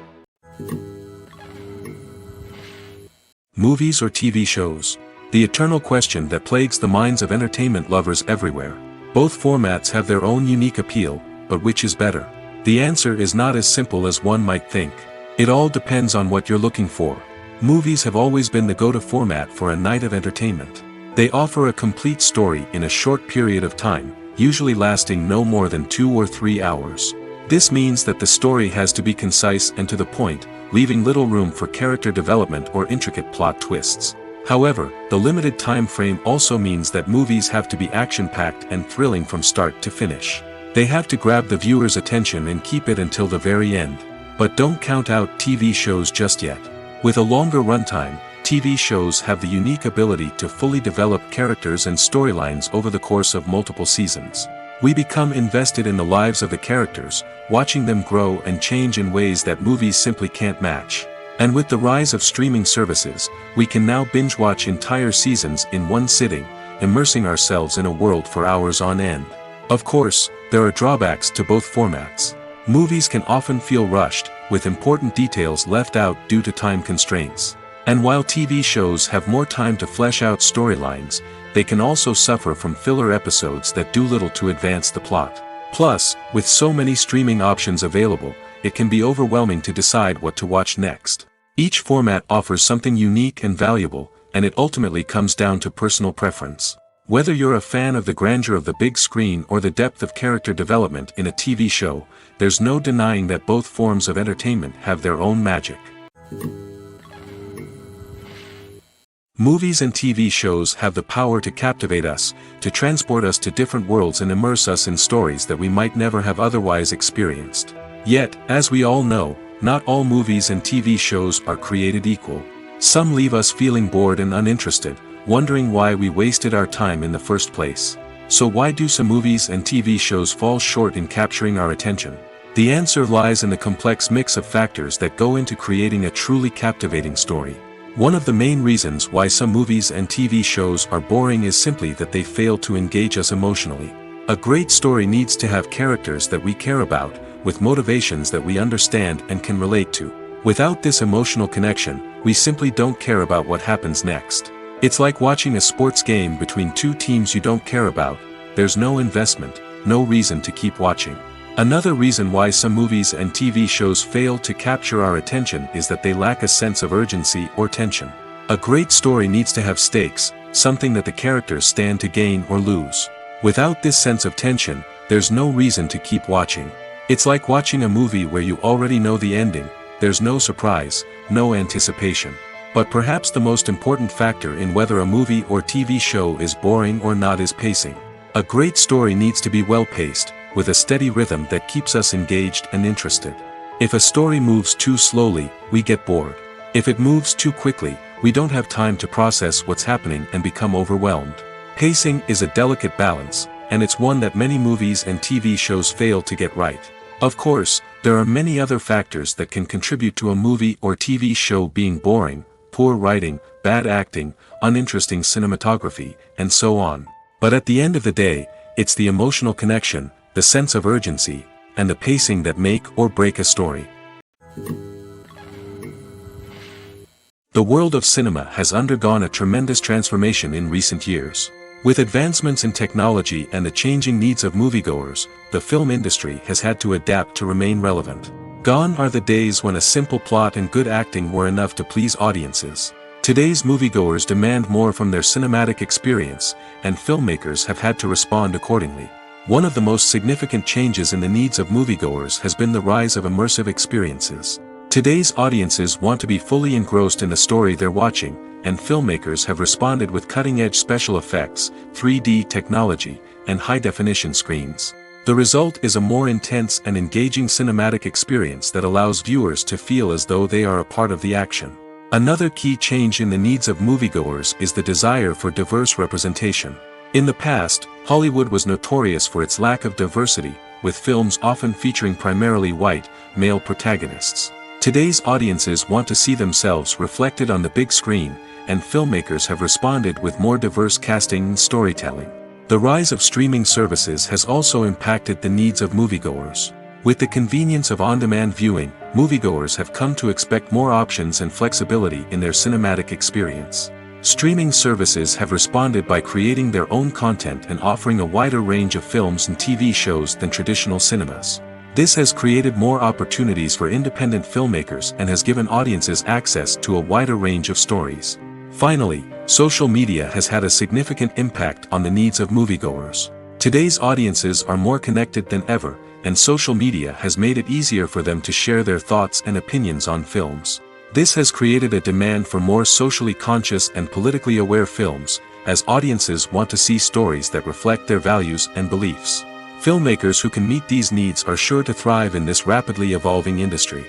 Movies or TV shows? The eternal question that plagues the minds of entertainment lovers everywhere. Both formats have their own unique appeal, but which is better? The answer is not as simple as one might think. It all depends on what you're looking for. Movies have always been the go-to format for a night of entertainment. They offer a complete story in a short period of time, usually lasting no more than 2 or 3 hours. This means that the story has to be concise and to the point, leaving little room for character development or intricate plot twists. However, the limited time frame also means that movies have to be action-packed and thrilling from start to finish. They have to grab the viewer's attention and keep it until the very end. But don't count out TV shows just yet. With a longer runtime, TV shows have the unique ability to fully develop characters and storylines over the course of multiple seasons. We become invested in the lives of the characters, watching them grow and change in ways that movies simply can't match. And with the rise of streaming services, we can now binge-watch entire seasons in one sitting, immersing ourselves in a world for hours on end. Of course, there are drawbacks to both formats. Movies can often feel rushed, with important details left out due to time constraints. And while TV shows have more time to flesh out storylines, they can also suffer from filler episodes that do little to advance the plot. Plus, with so many streaming options available, it can be overwhelming to decide what to watch next. Each format offers something unique and valuable, and it ultimately comes down to personal preference. Whether you're a fan of the grandeur of the big screen or the depth of character development in a TV show, there's no denying that both forms of entertainment have their own magic. Movies and TV shows have the power to captivate us, to transport us to different worlds and immerse us in stories that we might never have otherwise experienced. Yet, as we all know, not all movies and TV shows are created equal. Some leave us feeling bored and uninterested, wondering why we wasted our time in the first place. So why do some movies and TV shows fall short in capturing our attention? The answer lies in the complex mix of factors that go into creating a truly captivating story. One of the main reasons why some movies and TV shows are boring is simply that they fail to engage us emotionally. A great story needs to have characters that we care about, with motivations that we understand and can relate to. Without this emotional connection, we simply don't care about what happens next. It's like watching a sports game between two teams you don't care about. There's no investment, no reason to keep watching. Another reason why some movies and TV shows fail to capture our attention is that they lack a sense of urgency or tension. A great story needs to have stakes, something that the characters stand to gain or lose. Without this sense of tension, there's no reason to keep watching. It's like watching a movie where you already know the ending. There's no surprise, no anticipation. But perhaps the most important factor in whether a movie or TV show is boring or not is pacing. A great story needs to be well-paced, with a steady rhythm that keeps us engaged and interested. If a story moves too slowly, we get bored. If it moves too quickly, we don't have time to process what's happening and become overwhelmed. Pacing is a delicate balance, and it's one that many movies and TV shows fail to get right. Of course, there are many other factors that can contribute to a movie or TV show being boring: poor writing, bad acting, uninteresting cinematography, and so on. But at the end of the day, it's the emotional connection, the sense of urgency, and the pacing that make or break a story. The world of cinema has undergone a tremendous transformation in recent years. With advancements in technology and the changing needs of moviegoers, the film industry has had to adapt to remain relevant. Gone are the days when a simple plot and good acting were enough to please audiences. Today's moviegoers demand more from their cinematic experience, and filmmakers have had to respond accordingly. One of the most significant changes in the needs of moviegoers has been the rise of immersive experiences. Today's audiences want to be fully engrossed in the story they're watching, and filmmakers have responded with cutting-edge special effects, 3D technology, and high-definition screens. The result is a more intense and engaging cinematic experience that allows viewers to feel as though they are a part of the action. Another key change in the needs of moviegoers is the desire for diverse representation. In the past, Hollywood was notorious for its lack of diversity, with films often featuring primarily white, male protagonists. Today's audiences want to see themselves reflected on the big screen, and filmmakers have responded with more diverse casting and storytelling. The rise of streaming services has also impacted the needs of moviegoers. With the convenience of on-demand viewing, moviegoers have come to expect more options and flexibility in their cinematic experience. Streaming services have responded by creating their own content and offering a wider range of films and TV shows than traditional cinemas. This has created more opportunities for independent filmmakers and has given audiences access to a wider range of stories. Finally, social media has had a significant impact on the needs of moviegoers. Today's audiences are more connected than ever, and social media has made it easier for them to share their thoughts and opinions on films. This has created a demand for more socially conscious and politically aware films, as audiences want to see stories that reflect their values and beliefs. Filmmakers who can meet these needs are sure to thrive in this rapidly evolving industry.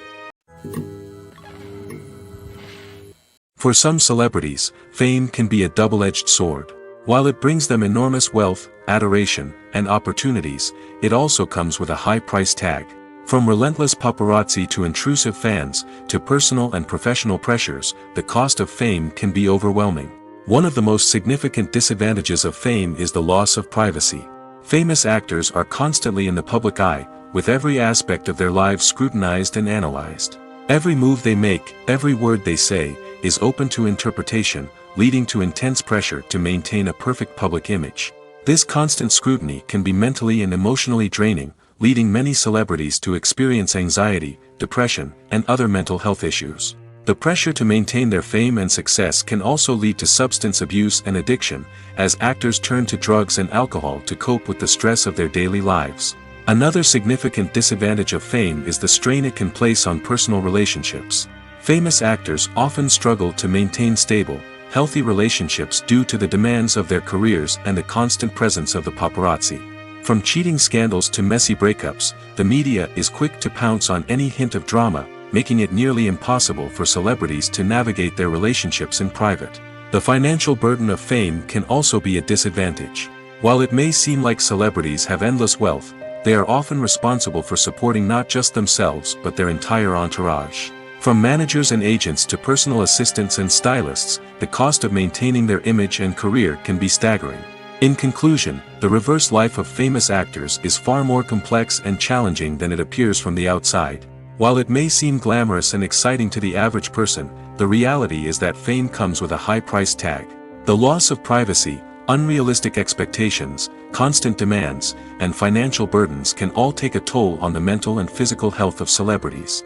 For some celebrities, fame can be a double-edged sword. While it brings them enormous wealth, adoration, and opportunities, it also comes with a high price tag. From relentless paparazzi to intrusive fans, to personal and professional pressures, the cost of fame can be overwhelming. One of the most significant disadvantages of fame is the loss of privacy. Famous actors are constantly in the public eye, with every aspect of their lives scrutinized and analyzed. Every move they make, every word they say, is open to interpretation, leading to intense pressure to maintain a perfect public image. This constant scrutiny can be mentally and emotionally draining, leading many celebrities to experience anxiety, depression, and other mental health issues. The pressure to maintain their fame and success can also lead to substance abuse and addiction, as actors turn to drugs and alcohol to cope with the stress of their daily lives. Another significant disadvantage of fame is the strain it can place on personal relationships. Famous actors often struggle to maintain stable, healthy relationships due to the demands of their careers and the constant presence of the paparazzi. From cheating scandals to messy breakups, the media is quick to pounce on any hint of drama, making it nearly impossible for celebrities to navigate their relationships in private. The financial burden of fame can also be a disadvantage. While it may seem like celebrities have endless wealth, they are often responsible for supporting not just themselves but their entire entourage. From managers and agents to personal assistants and stylists, the cost of maintaining their image and career can be staggering. In conclusion, the reverse life of famous actors is far more complex and challenging than it appears from the outside. While it may seem glamorous and exciting to the average person, the reality is that fame comes with a high price tag. The loss of privacy, unrealistic expectations, constant demands, and financial burdens can all take a toll on the mental and physical health of celebrities.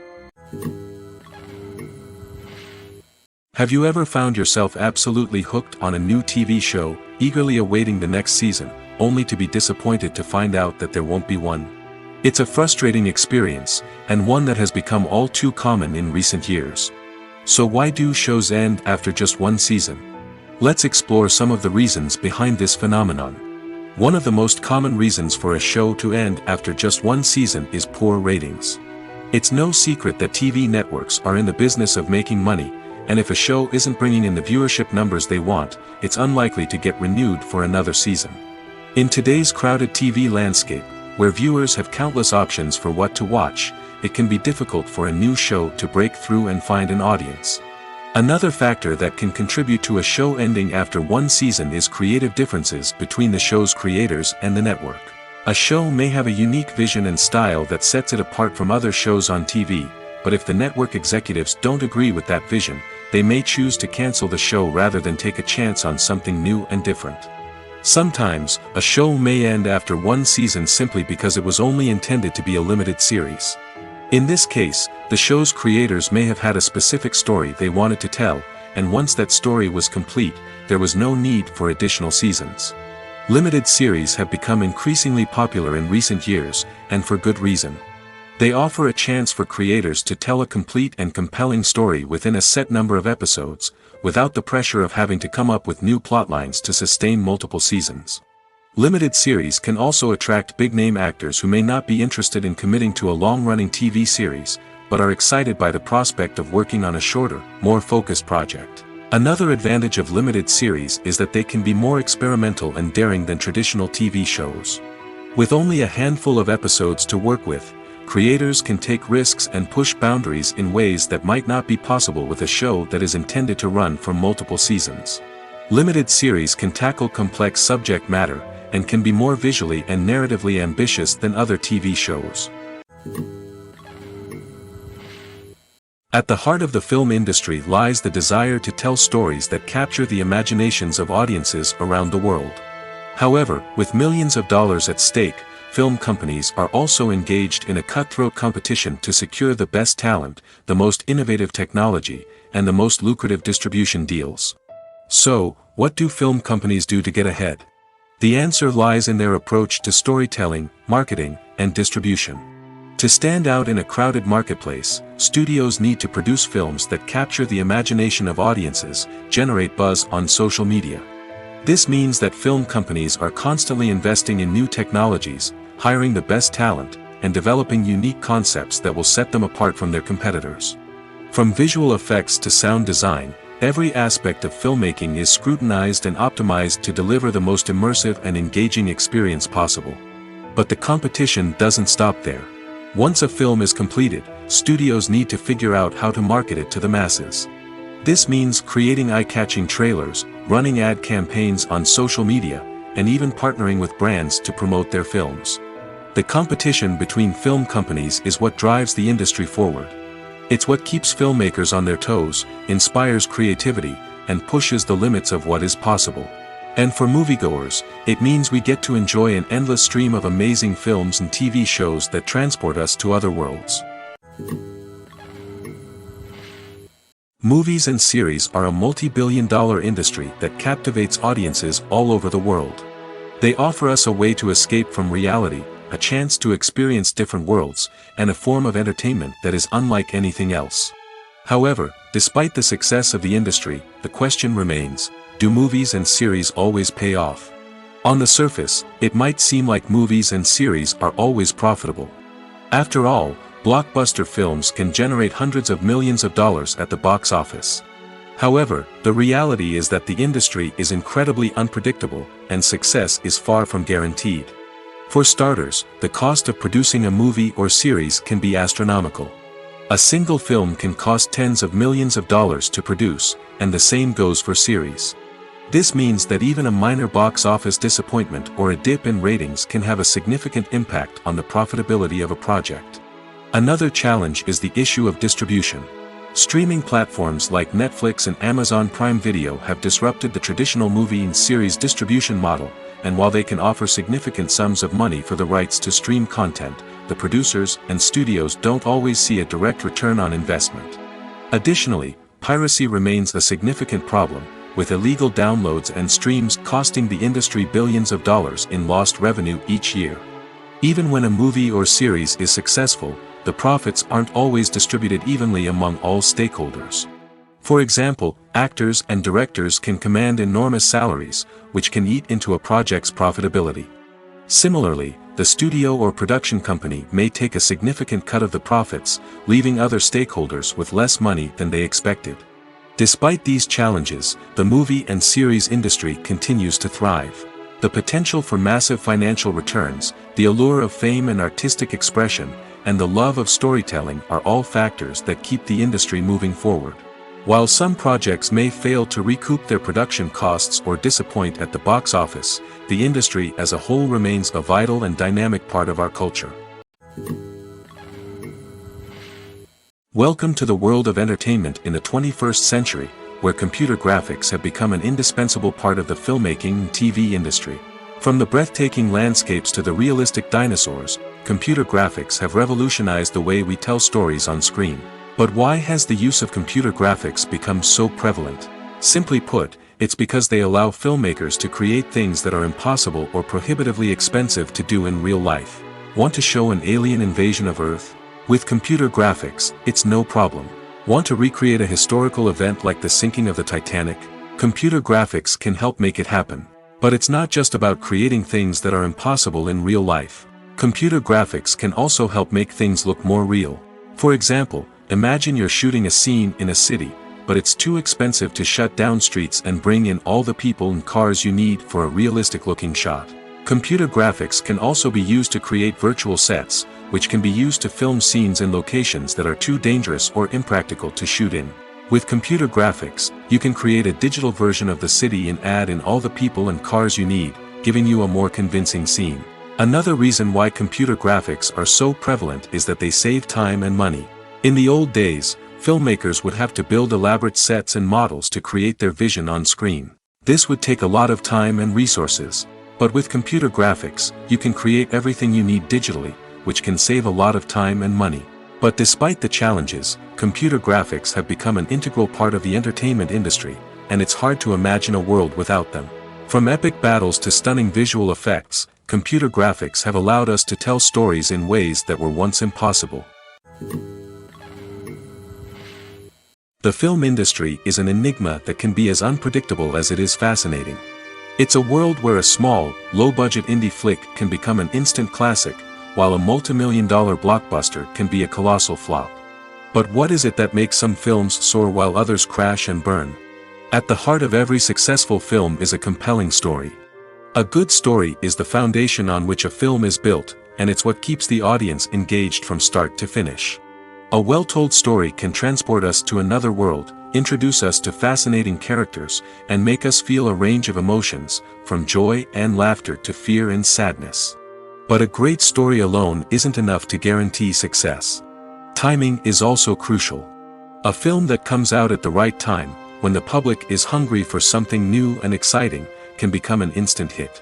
Have you ever found yourself absolutely hooked on a new TV show, eagerly awaiting the next season, only to be disappointed to find out that there won't be one? It's a frustrating experience, and one that has become all too common in recent years. So why do shows end after just one season? Let's explore some of the reasons behind this phenomenon. One of the most common reasons for a show to end after just one season is poor ratings. It's no secret that TV networks are in the business of making money, and if a show isn't bringing in the viewership numbers they want, it's unlikely to get renewed for another season. In today's crowded TV landscape, where viewers have countless options for what to watch, it can be difficult for a new show to break through and find an audience. Another factor that can contribute to a show ending after one season is creative differences between the show's creators and the network. A show may have a unique vision and style that sets it apart from other shows on TV, but if the network executives don't agree with that vision, they may choose to cancel the show rather than take a chance on something new and different. Sometimes, a show may end after one season simply because it was only intended to be a limited series. In this case, the show's creators may have had a specific story they wanted to tell, and once that story was complete, there was no need for additional seasons. Limited series have become increasingly popular in recent years, and for good reason. They offer a chance for creators to tell a complete and compelling story within a set number of episodes, without the pressure of having to come up with new plotlines to sustain multiple seasons. Limited series can also attract big-name actors who may not be interested in committing to a long-running TV series, but are excited by the prospect of working on a shorter, more focused project. Another advantage of limited series is that they can be more experimental and daring than traditional TV shows. With only a handful of episodes to work with, creators can take risks and push boundaries in ways that might not be possible with a show that is intended to run for multiple seasons. Limited series can tackle complex subject matter, and can be more visually and narratively ambitious than other TV shows. At the heart of the film industry lies the desire to tell stories that capture the imaginations of audiences around the world. However, with millions of dollars at stake, film companies are also engaged in a cutthroat competition to secure the best talent, the most innovative technology, and the most lucrative distribution deals. So, what do film companies do to get ahead? The answer lies in their approach to storytelling, marketing, and distribution. To stand out in a crowded marketplace, studios need to produce films that capture the imagination of audiences, generate buzz on social media. This means that film companies are constantly investing in new technologies, hiring the best talent, and developing unique concepts that will set them apart from their competitors. From visual effects to sound design, every aspect of filmmaking is scrutinized and optimized to deliver the most immersive and engaging experience possible. But the competition doesn't stop there. Once a film is completed, studios need to figure out how to market it to the masses. This means creating eye-catching trailers, running ad campaigns on social media, and even partnering with brands to promote their films. The competition between film companies is what drives the industry forward. It's what keeps filmmakers on their toes, inspires creativity, and pushes the limits of what is possible. And for moviegoers, it means we get to enjoy an endless stream of amazing films and TV shows that transport us to other worlds. Movies and series are a multi-billion-dollar industry that captivates audiences all over the world. They offer us a way to escape from reality, a chance to experience different worlds, and a form of entertainment that is unlike anything else. However, despite the success of the industry, the question remains, do movies and series always pay off? On the surface, it might seem like movies and series are always profitable. After all, blockbuster films can generate hundreds of millions of dollars at the box office. However, the reality is that the industry is incredibly unpredictable, and success is far from guaranteed. For starters, the cost of producing a movie or series can be astronomical. A single film can cost tens of millions of dollars to produce, and the same goes for series. This means that even a minor box office disappointment or a dip in ratings can have a significant impact on the profitability of a project. Another challenge is the issue of distribution. Streaming platforms like Netflix and Amazon Prime Video have disrupted the traditional movie and series distribution model, and while they can offer significant sums of money for the rights to stream content, the producers and studios don't always see a direct return on investment. Additionally, piracy remains a significant problem, with illegal downloads and streams costing the industry billions of dollars in lost revenue each year. Even when a movie or series is successful, the profits aren't always distributed evenly among all stakeholders. For example, actors and directors can command enormous salaries, which can eat into a project's profitability. Similarly, the studio or production company may take a significant cut of the profits, leaving other stakeholders with less money than they expected. Despite these challenges, the movie and series industry continues to thrive. The potential for massive financial returns, the allure of fame and artistic expression, and the love of storytelling are all factors that keep the industry moving forward. While some projects may fail to recoup their production costs or disappoint at the box office, the industry as a whole remains a vital and dynamic part of our culture. Welcome to the world of entertainment in the 21st century, where computer graphics have become an indispensable part of the filmmaking and TV industry. From the breathtaking landscapes to the realistic dinosaurs, computer graphics have revolutionized the way we tell stories on screen. But why has the use of computer graphics become so prevalent? Simply put, it's because they allow filmmakers to create things that are impossible or prohibitively expensive to do in real life. Want to show an alien invasion of Earth? With computer graphics, it's no problem. Want to recreate a historical event like the sinking of the Titanic? Computer graphics can help make it happen. But it's not just about creating things that are impossible in real life. Computer graphics can also help make things look more real. For example, imagine you're shooting a scene in a city, but it's too expensive to shut down streets and bring in all the people and cars you need for a realistic-looking shot. Computer graphics can also be used to create virtual sets, which can be used to film scenes in locations that are too dangerous or impractical to shoot in. With computer graphics, you can create a digital version of the city and add in all the people and cars you need, giving you a more convincing scene. Another reason why computer graphics are so prevalent is that they save time and money. In the old days, filmmakers would have to build elaborate sets and models to create their vision on screen. This would take a lot of time and resources. But with computer graphics, you can create everything you need digitally, which can save a lot of time and money. But despite the challenges, computer graphics have become an integral part of the entertainment industry, and it's hard to imagine a world without them. From epic battles to stunning visual effects, computer graphics have allowed us to tell stories in ways that were once impossible. The film industry is an enigma that can be as unpredictable as it is fascinating. It's a world where a small, low-budget indie flick can become an instant classic, while a multi-million-dollar blockbuster can be a colossal flop. But what is it that makes some films soar while others crash and burn? At the heart of every successful film is a compelling story. A good story is the foundation on which a film is built, and it's what keeps the audience engaged from start to finish. A well-told story can transport us to another world, introduce us to fascinating characters, and make us feel a range of emotions, from joy and laughter to fear and sadness. But a great story alone isn't enough to guarantee success. Timing is also crucial. A film that comes out at the right time, when the public is hungry for something new and exciting, can become an instant hit.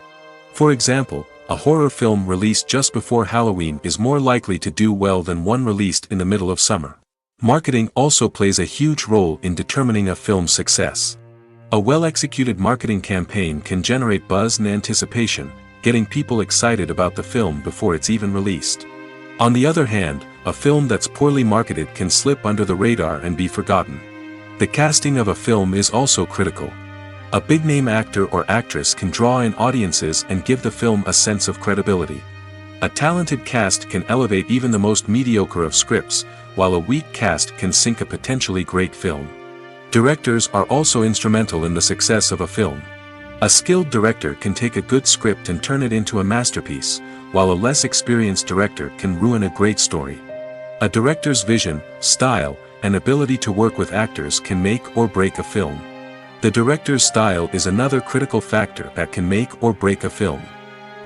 For example, a horror film released just before Halloween is more likely to do well than one released in the middle of summer. Marketing also plays a huge role in determining a film's success. A well-executed marketing campaign can generate buzz and anticipation, getting people excited about the film before it's even released. On the other hand, a film that's poorly marketed can slip under the radar and be forgotten. The casting of a film is also critical. A big-name actor or actress can draw in audiences and give the film a sense of credibility. A talented cast can elevate even the most mediocre of scripts, while a weak cast can sink a potentially great film. Directors are also instrumental in the success of a film. A skilled director can take a good script and turn it into a masterpiece, while a less experienced director can ruin a great story. A director's vision, style, and ability to work with actors can make or break a film. The director's style is another critical factor that can make or break a film.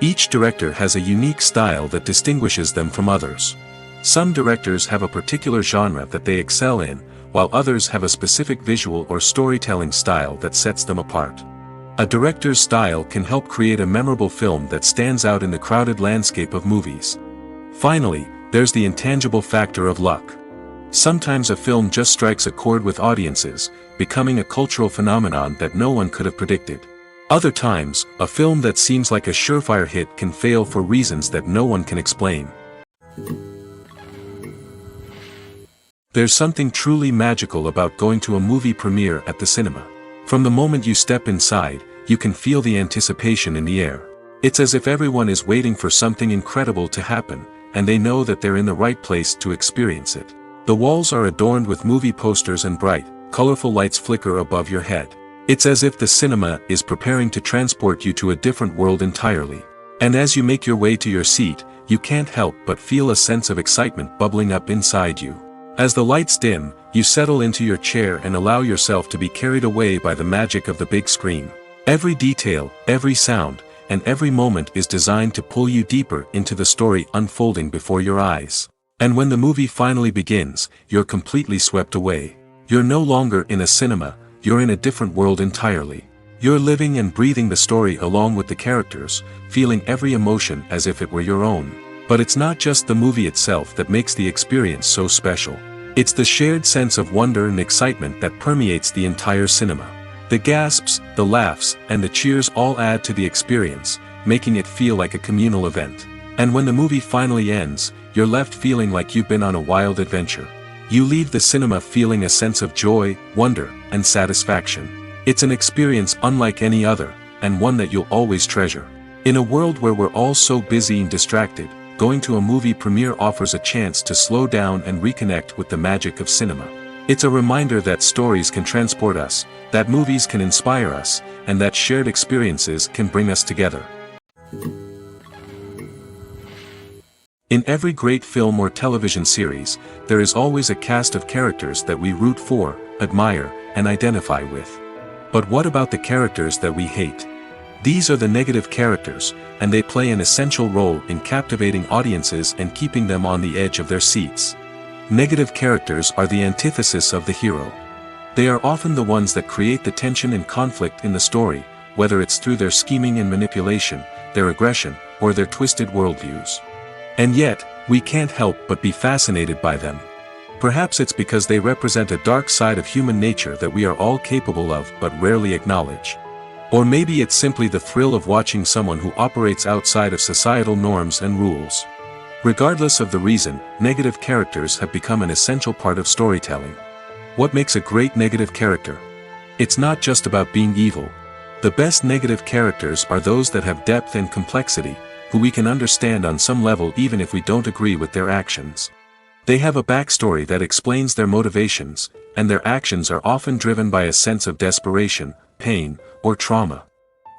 Each director has a unique style that distinguishes them from others. Some directors have a particular genre that they excel in, while others have a specific visual or storytelling style that sets them apart. A director's style can help create a memorable film that stands out in the crowded landscape of movies. Finally, there's the intangible factor of luck. Sometimes a film just strikes a chord with audiences, becoming a cultural phenomenon that no one could have predicted. Other times, a film that seems like a surefire hit can fail for reasons that no one can explain. There's something truly magical about going to a movie premiere at the cinema. From the moment you step inside, you can feel the anticipation in the air. It's as if everyone is waiting for something incredible to happen, and they know that they're in the right place to experience it. The walls are adorned with movie posters and bright, colorful lights flicker above your head. It's as if the cinema is preparing to transport you to a different world entirely. And as you make your way to your seat, you can't help but feel a sense of excitement bubbling up inside you. As the lights dim, you settle into your chair and allow yourself to be carried away by the magic of the big screen. Every detail, every sound, and every moment is designed to pull you deeper into the story unfolding before your eyes. And when the movie finally begins, you're completely swept away. You're no longer in a cinema, you're in a different world entirely. You're living and breathing the story along with the characters, feeling every emotion as if it were your own. But it's not just the movie itself that makes the experience so special. It's the shared sense of wonder and excitement that permeates the entire cinema. The gasps, the laughs, and the cheers all add to the experience, making it feel like a communal event. And when the movie finally ends, you're left feeling like you've been on a wild adventure. You leave the cinema feeling a sense of joy, wonder, and satisfaction. It's an experience unlike any other, and one that you'll always treasure. In a world where we're all so busy and distracted, going to a movie premiere offers a chance to slow down and reconnect with the magic of cinema. It's a reminder that stories can transport us, that movies can inspire us, and that shared experiences can bring us together. In every great film or television series, there is always a cast of characters that we root for, admire, and identify with. But what about the characters that we hate? These are the negative characters, and they play an essential role in captivating audiences and keeping them on the edge of their seats. Negative characters are the antithesis of the hero. They are often the ones that create the tension and conflict in the story, whether it's through their scheming and manipulation, their aggression, or their twisted worldviews. And yet, we can't help but be fascinated by them. Perhaps it's because they represent a dark side of human nature that we are all capable of but rarely acknowledge. Or maybe it's simply the thrill of watching someone who operates outside of societal norms and rules. Regardless of the reason, negative characters have become an essential part of storytelling. What makes a great negative character? It's not just about being evil. The best negative characters are those that have depth and complexity, who we can understand on some level even if we don't agree with their actions. They have a backstory that explains their motivations, and their actions are often driven by a sense of desperation, pain, or trauma.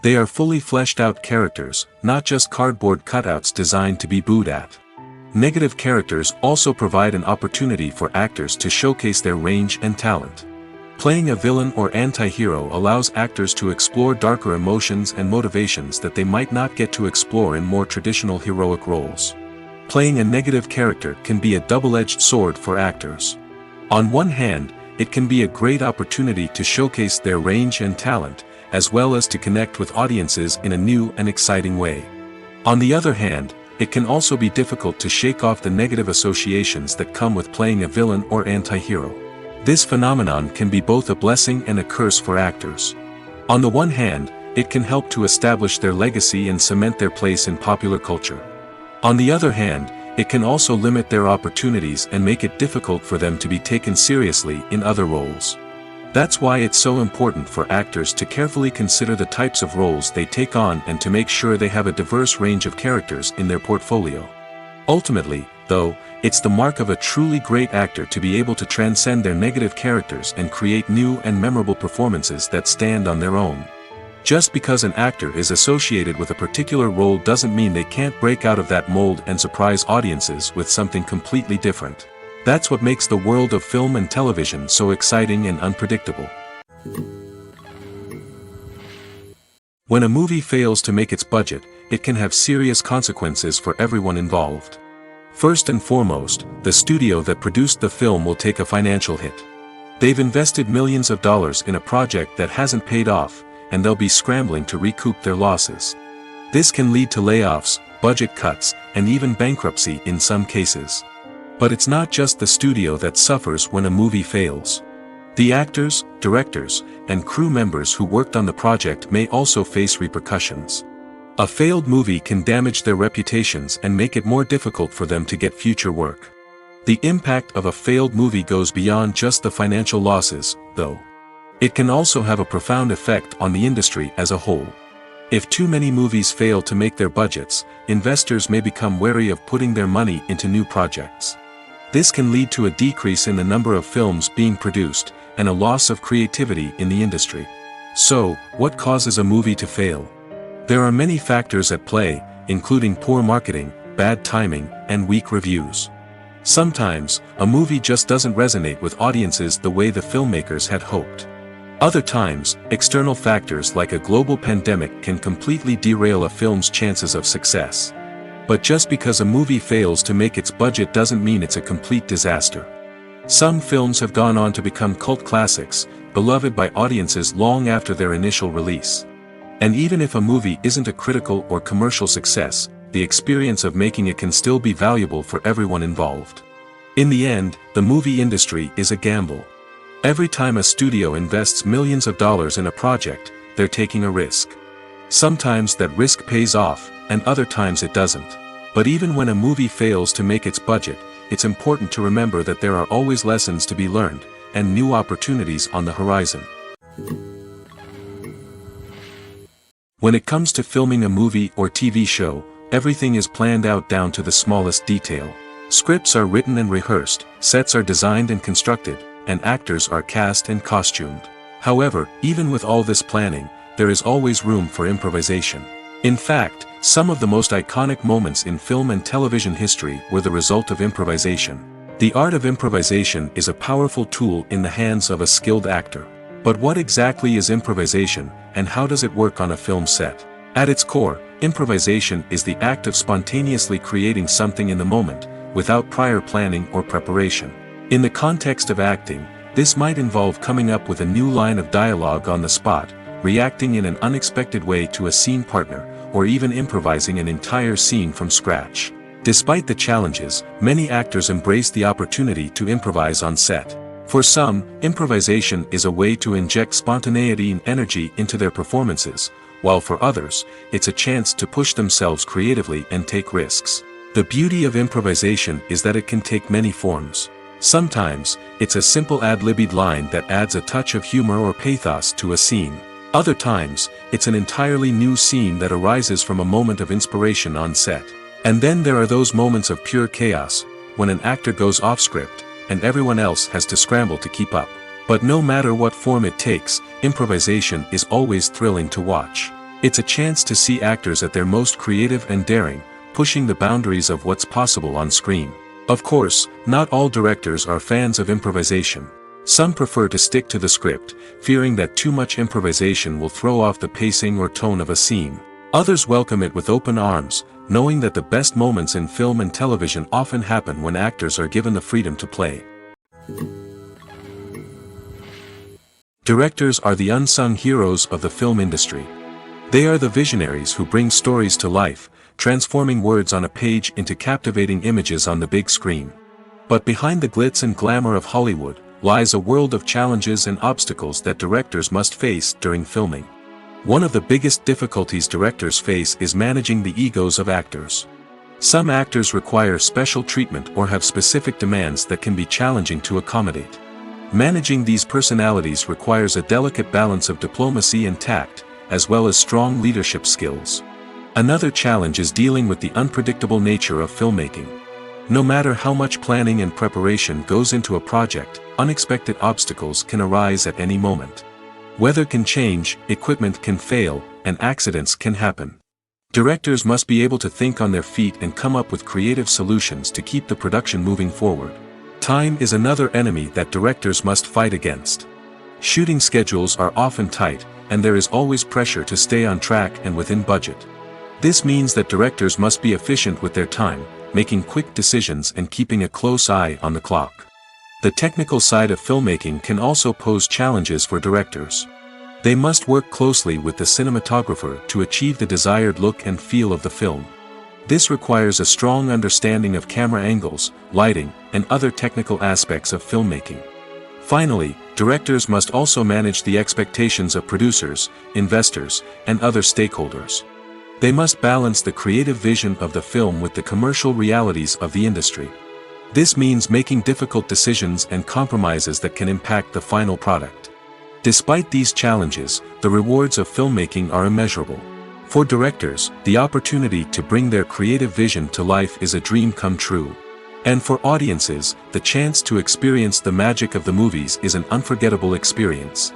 They are fully fleshed out characters, not just cardboard cutouts designed to be booed at. Negative characters also provide an opportunity for actors to showcase their range and talent. Playing a villain or anti-hero allows actors to explore darker emotions and motivations that they might not get to explore in more traditional heroic roles. Playing a negative character can be a double-edged sword for actors. On one hand, it can be a great opportunity to showcase their range and talent, as well as to connect with audiences in a new and exciting way. On the other hand, it can also be difficult to shake off the negative associations that come with playing a villain or anti-hero. This phenomenon can be both a blessing and a curse for actors. On the one hand, it can help to establish their legacy and cement their place in popular culture. On the other hand, it can also limit their opportunities and make it difficult for them to be taken seriously in other roles. That's why it's so important for actors to carefully consider the types of roles they take on and to make sure they have a diverse range of characters in their portfolio. Ultimately, though, it's the mark of a truly great actor to be able to transcend their negative characters and create new and memorable performances that stand on their own. Just because an actor is associated with a particular role doesn't mean they can't break out of that mold and surprise audiences with something completely different. That's what makes the world of film and television so exciting and unpredictable. When a movie fails to make its budget, it can have serious consequences for everyone involved. First and foremost, the studio that produced the film will take a financial hit. They've invested millions of dollars in a project that hasn't paid off, and they'll be scrambling to recoup their losses. This can lead to layoffs, budget cuts, and even bankruptcy in some cases. But it's not just the studio that suffers when a movie fails. The actors, directors, and crew members who worked on the project may also face repercussions. A failed movie can damage their reputations and make it more difficult for them to get future work. The impact of a failed movie goes beyond just the financial losses, though. It can also have a profound effect on the industry as a whole. If too many movies fail to make their budgets, investors may become wary of putting their money into new projects. This can lead to a decrease in the number of films being produced, and a loss of creativity in the industry. So, what causes a movie to fail? There are many factors at play, including poor marketing, bad timing, and weak reviews. Sometimes, a movie just doesn't resonate with audiences the way the filmmakers had hoped. Other times, external factors like a global pandemic can completely derail a film's chances of success. But just because a movie fails to make its budget doesn't mean it's a complete disaster. Some films have gone on to become cult classics, beloved by audiences long after their initial release. And even if a movie isn't a critical or commercial success, the experience of making it can still be valuable for everyone involved. In the end, the movie industry is a gamble. Every time a studio invests millions of dollars in a project, they're taking a risk. Sometimes that risk pays off, and other times it doesn't. But even when a movie fails to make its budget, it's important to remember that there are always lessons to be learned, and new opportunities on the horizon. When it comes to filming a movie or TV show, everything is planned out down to the smallest detail. Scripts are written and rehearsed, sets are designed and constructed, and actors are cast and costumed. However, even with all this planning, there is always room for improvisation. In fact, some of the most iconic moments in film and television history were the result of improvisation. The art of improvisation is a powerful tool in the hands of a skilled actor. But what exactly is improvisation, and how does it work on a film set? At its core, improvisation is the act of spontaneously creating something in the moment, without prior planning or preparation. In the context of acting, this might involve coming up with a new line of dialogue on the spot, reacting in an unexpected way to a scene partner, or even improvising an entire scene from scratch. Despite the challenges, many actors embrace the opportunity to improvise on set. For some, improvisation is a way to inject spontaneity and energy into their performances, while for others, it's a chance to push themselves creatively and take risks. The beauty of improvisation is that it can take many forms. Sometimes, it's a simple ad-libbed line that adds a touch of humor or pathos to a scene. Other times, it's an entirely new scene that arises from a moment of inspiration on set. And then there are those moments of pure chaos, when an actor goes off script, and everyone else has to scramble to keep up. But no matter what form it takes, improvisation is always thrilling to watch. It's a chance to see actors at their most creative and daring, pushing the boundaries of what's possible on screen. Of course, not all directors are fans of improvisation. Some prefer to stick to the script, fearing that too much improvisation will throw off the pacing or tone of a scene. Others welcome it with open arms, knowing that the best moments in film and television often happen when actors are given the freedom to play. Directors are the unsung heroes of the film industry. They are the visionaries who bring stories to life, transforming words on a page into captivating images on the big screen. But behind the glitz and glamour of Hollywood, lies a world of challenges and obstacles that directors must face during filming. One of the biggest difficulties directors face is managing the egos of actors. Some actors require special treatment or have specific demands that can be challenging to accommodate. Managing these personalities requires a delicate balance of diplomacy and tact, as well as strong leadership skills. Another challenge is dealing with the unpredictable nature of filmmaking. No matter how much planning and preparation goes into a project, unexpected obstacles can arise at any moment. Weather can change, equipment can fail, and accidents can happen. Directors must be able to think on their feet and come up with creative solutions to keep the production moving forward. Time is another enemy that directors must fight against. Shooting schedules are often tight, and there is always pressure to stay on track and within budget. This means that directors must be efficient with their time, making quick decisions and keeping a close eye on the clock. The technical side of filmmaking can also pose challenges for directors. They must work closely with the cinematographer to achieve the desired look and feel of the film. This requires a strong understanding of camera angles, lighting, and other technical aspects of filmmaking. Finally, directors must also manage the expectations of producers, investors, and other stakeholders. They must balance the creative vision of the film with the commercial realities of the industry. This means making difficult decisions and compromises that can impact the final product. Despite these challenges, the rewards of filmmaking are immeasurable. For directors, the opportunity to bring their creative vision to life is a dream come true. And for audiences, the chance to experience the magic of the movies is an unforgettable experience.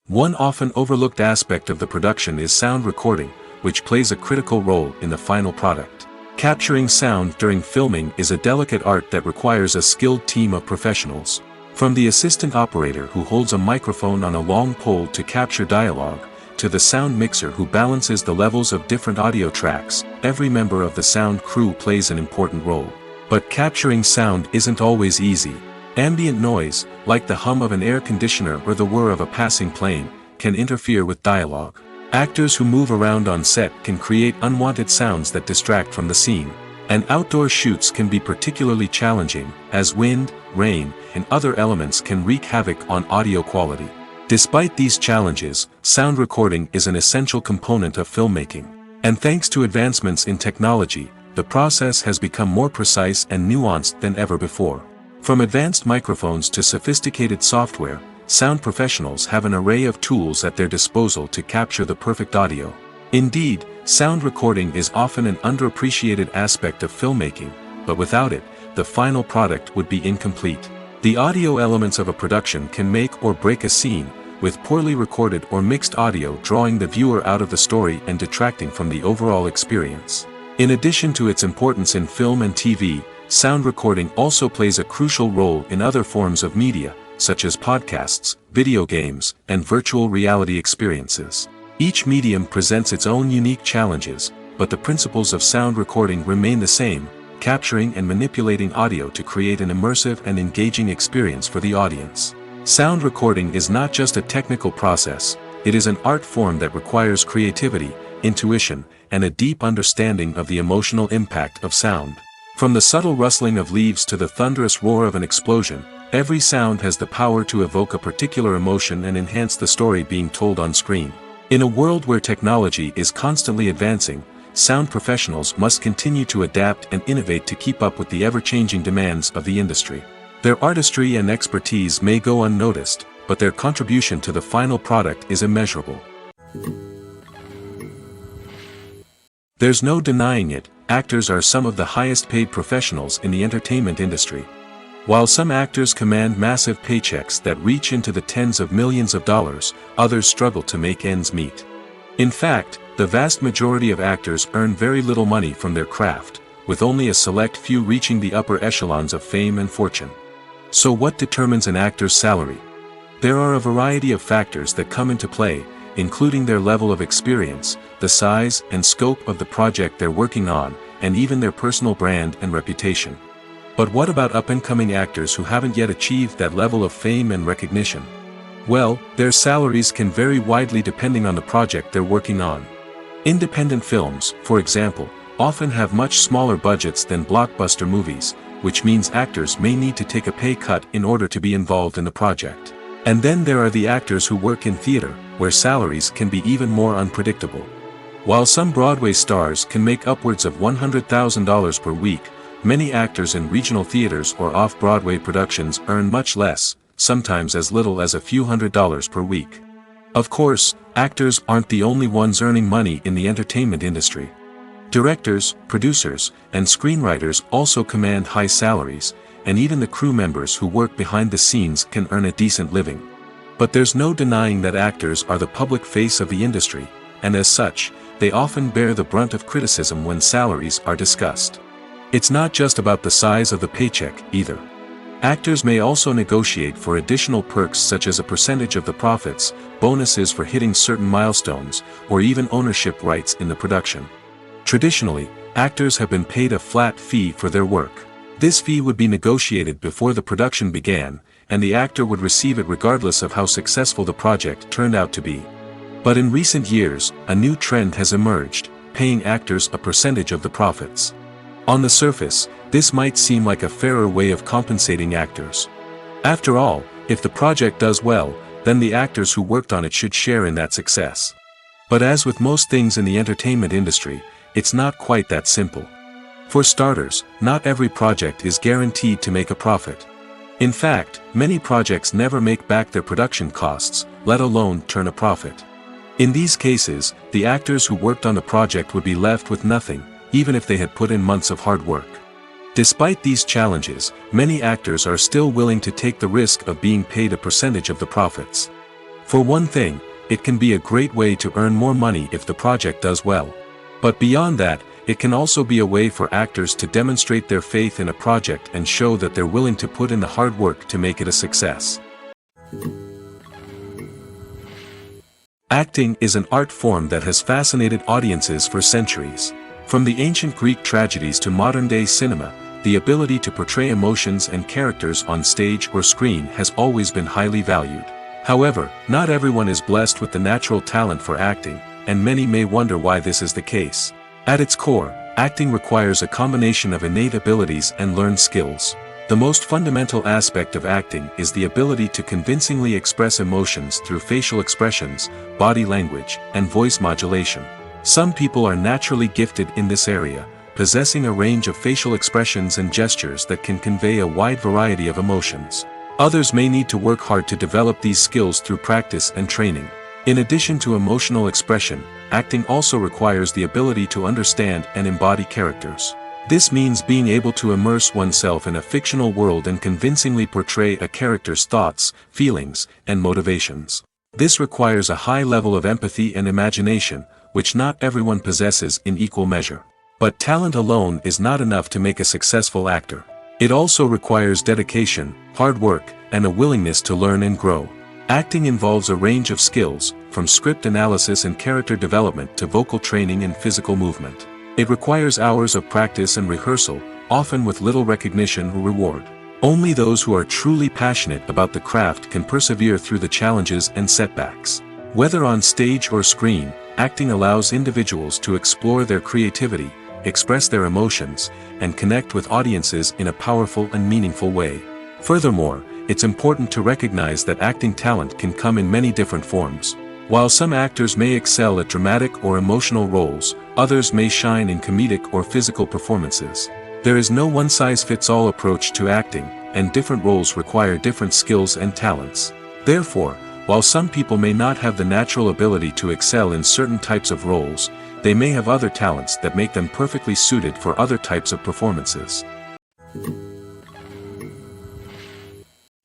One often overlooked aspect of the production is sound recording, which plays a critical role in the final product. Capturing sound during filming is a delicate art that requires a skilled team of professionals. From the assistant operator who holds a microphone on a long pole to capture dialogue, to the sound mixer who balances the levels of different audio tracks, every member of the sound crew plays an important role. But capturing sound isn't always easy. Ambient noise, like the hum of an air conditioner or the whir of a passing plane, can interfere with dialogue. Actors who move around on set can create unwanted sounds that distract from the scene. And outdoor shoots can be particularly challenging, as wind, rain, and other elements can wreak havoc on audio quality. Despite these challenges, sound recording is an essential component of filmmaking. And thanks to advancements in technology, the process has become more precise and nuanced than ever before. From advanced microphones to sophisticated software, sound professionals have an array of tools at their disposal to capture the perfect audio. Indeed, sound recording is often an underappreciated aspect of filmmaking, but without it, the final product would be incomplete. The audio elements of a production can make or break a scene, with poorly recorded or mixed audio drawing the viewer out of the story and detracting from the overall experience. In addition to its importance in film and TV, sound recording also plays a crucial role in other forms of media, such as podcasts, video games, and virtual reality experiences. Each medium presents its own unique challenges, but the principles of sound recording remain the same, capturing and manipulating audio to create an immersive and engaging experience for the audience. Sound recording is not just a technical process, it is an art form that requires creativity, intuition, and a deep understanding of the emotional impact of sound. From the subtle rustling of leaves to the thunderous roar of an explosion, every sound has the power to evoke a particular emotion and enhance the story being told on screen. In a world where technology is constantly advancing, sound professionals must continue to adapt and innovate to keep up with the ever-changing demands of the industry. Their artistry and expertise may go unnoticed, but their contribution to the final product is immeasurable. There's no denying it, actors are some of the highest-paid professionals in the entertainment industry. While some actors command massive paychecks that reach into the tens of millions of dollars, others struggle to make ends meet. In fact, the vast majority of actors earn very little money from their craft, with only a select few reaching the upper echelons of fame and fortune. So what determines an actor's salary? There are a variety of factors that come into play, including their level of experience, the size and scope of the project they're working on, and even their personal brand and reputation. But what about up-and-coming actors who haven't yet achieved that level of fame and recognition? Well, their salaries can vary widely depending on the project they're working on. Independent films, for example, often have much smaller budgets than blockbuster movies, which means actors may need to take a pay cut in order to be involved in the project. And then there are the actors who work in theater, where salaries can be even more unpredictable. While some Broadway stars can make upwards of $100,000 per week, many actors in regional theaters or off-Broadway productions earn much less, sometimes as little as a few $100s per week. Of course, actors aren't the only ones earning money in the entertainment industry. Directors, producers, and screenwriters also command high salaries, and even the crew members who work behind the scenes can earn a decent living. But there's no denying that actors are the public face of the industry, and as such, they often bear the brunt of criticism when salaries are discussed. It's not just about the size of the paycheck, either. Actors may also negotiate for additional perks such as a percentage of the profits, bonuses for hitting certain milestones, or even ownership rights in the production. Traditionally, actors have been paid a flat fee for their work. This fee would be negotiated before the production began, and the actor would receive it regardless of how successful the project turned out to be. But in recent years, a new trend has emerged, paying actors a percentage of the profits. On the surface, this might seem like a fairer way of compensating actors. After all, if the project does well, then the actors who worked on it should share in that success. But as with most things in the entertainment industry, it's not quite that simple. For starters, not every project is guaranteed to make a profit. In fact, many projects never make back their production costs, let alone turn a profit. In these cases, the actors who worked on the project would be left with nothing, even if they had put in months of hard work. Despite these challenges, many actors are still willing to take the risk of being paid a percentage of the profits. For one thing, it can be a great way to earn more money if the project does well. But beyond that, it can also be a way for actors to demonstrate their faith in a project and show that they're willing to put in the hard work to make it a success. Acting is an art form that has fascinated audiences for centuries. From the ancient Greek tragedies to modern-day cinema, the ability to portray emotions and characters on stage or screen has always been highly valued. However, not everyone is blessed with the natural talent for acting, and many may wonder why this is the case. At its core, acting requires a combination of innate abilities and learned skills. The most fundamental aspect of acting is the ability to convincingly express emotions through facial expressions, body language, and voice modulation. Some people are naturally gifted in this area, possessing a range of facial expressions and gestures that can convey a wide variety of emotions. Others may need to work hard to develop these skills through practice and training. In addition to emotional expression, acting also requires the ability to understand and embody characters. This means being able to immerse oneself in a fictional world and convincingly portray a character's thoughts, feelings, and motivations. This requires a high level of empathy and imagination, which not everyone possesses in equal measure. But talent alone is not enough to make a successful actor. It also requires dedication, hard work, and a willingness to learn and grow. Acting involves a range of skills, from script analysis and character development to vocal training and physical movement. It requires hours of practice and rehearsal, often with little recognition or reward. Only those who are truly passionate about the craft can persevere through the challenges and setbacks. Whether on stage or screen, acting allows individuals to explore their creativity, express their emotions, and connect with audiences in a powerful and meaningful way. Furthermore, it's important to recognize that acting talent can come in many different forms. While some actors may excel at dramatic or emotional roles, others may shine in comedic or physical performances. There is no one-size-fits-all approach to acting, and different roles require different skills and talents. Therefore, while some people may not have the natural ability to excel in certain types of roles, they may have other talents that make them perfectly suited for other types of performances.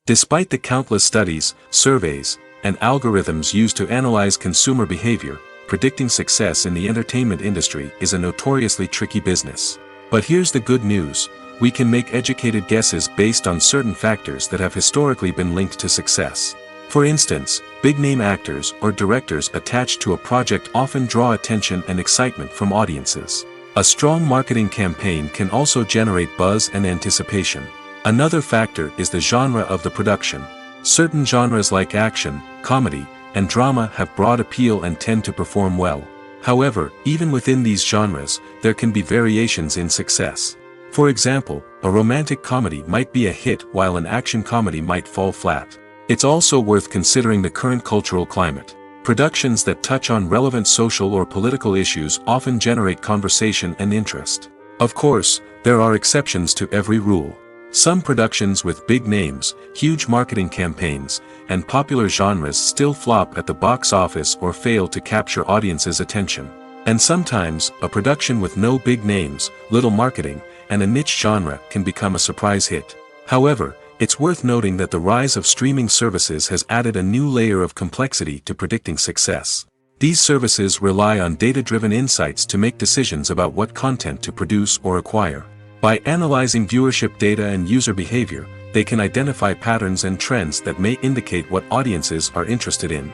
Despite the countless studies, surveys, and algorithms used to analyze consumer behavior, predicting success in the entertainment industry is a notoriously tricky business. But here's the good news: we can make educated guesses based on certain factors that have historically been linked to success. For instance, big-name actors or directors attached to a project often draw attention and excitement from audiences. A strong marketing campaign can also generate buzz and anticipation. Another factor is the genre of the production. Certain genres like action, comedy, and drama have broad appeal and tend to perform well. However, even within these genres, there can be variations in success. For example, a romantic comedy might be a hit while an action comedy might fall flat. It's also worth considering the current cultural climate. Productions that touch on relevant social or political issues often generate conversation and interest. Of course, there are exceptions to every rule. Some productions with big names, huge marketing campaigns, and popular genres still flop at the box office or fail to capture audiences' attention. And sometimes, a production with no big names, little marketing, and a niche genre can become a surprise hit. However, it's worth noting that the rise of streaming services has added a new layer of complexity to predicting success. These services rely on data-driven insights to make decisions about what content to produce or acquire. By analyzing viewership data and user behavior, they can identify patterns and trends that may indicate what audiences are interested in.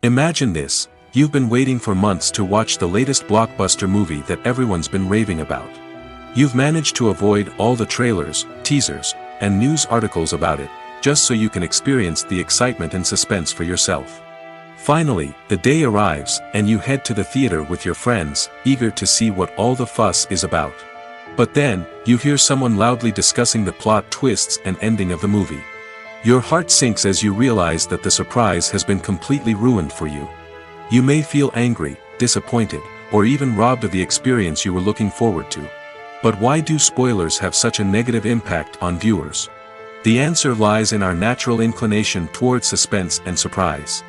Imagine this: you've been waiting for months to watch the latest blockbuster movie that everyone's been raving about. You've managed to avoid all the trailers, teasers, and news articles about it, just so you can experience the excitement and suspense for yourself. Finally, the day arrives, and you head to the theater with your friends, eager to see what all the fuss is about. But then, you hear someone loudly discussing the plot twists and ending of the movie. Your heart sinks as you realize that the surprise has been completely ruined for you. You may feel angry, disappointed, or even robbed of the experience you were looking forward to. But why do spoilers have such a negative impact on viewers? The answer lies in our natural inclination toward suspense and surprise.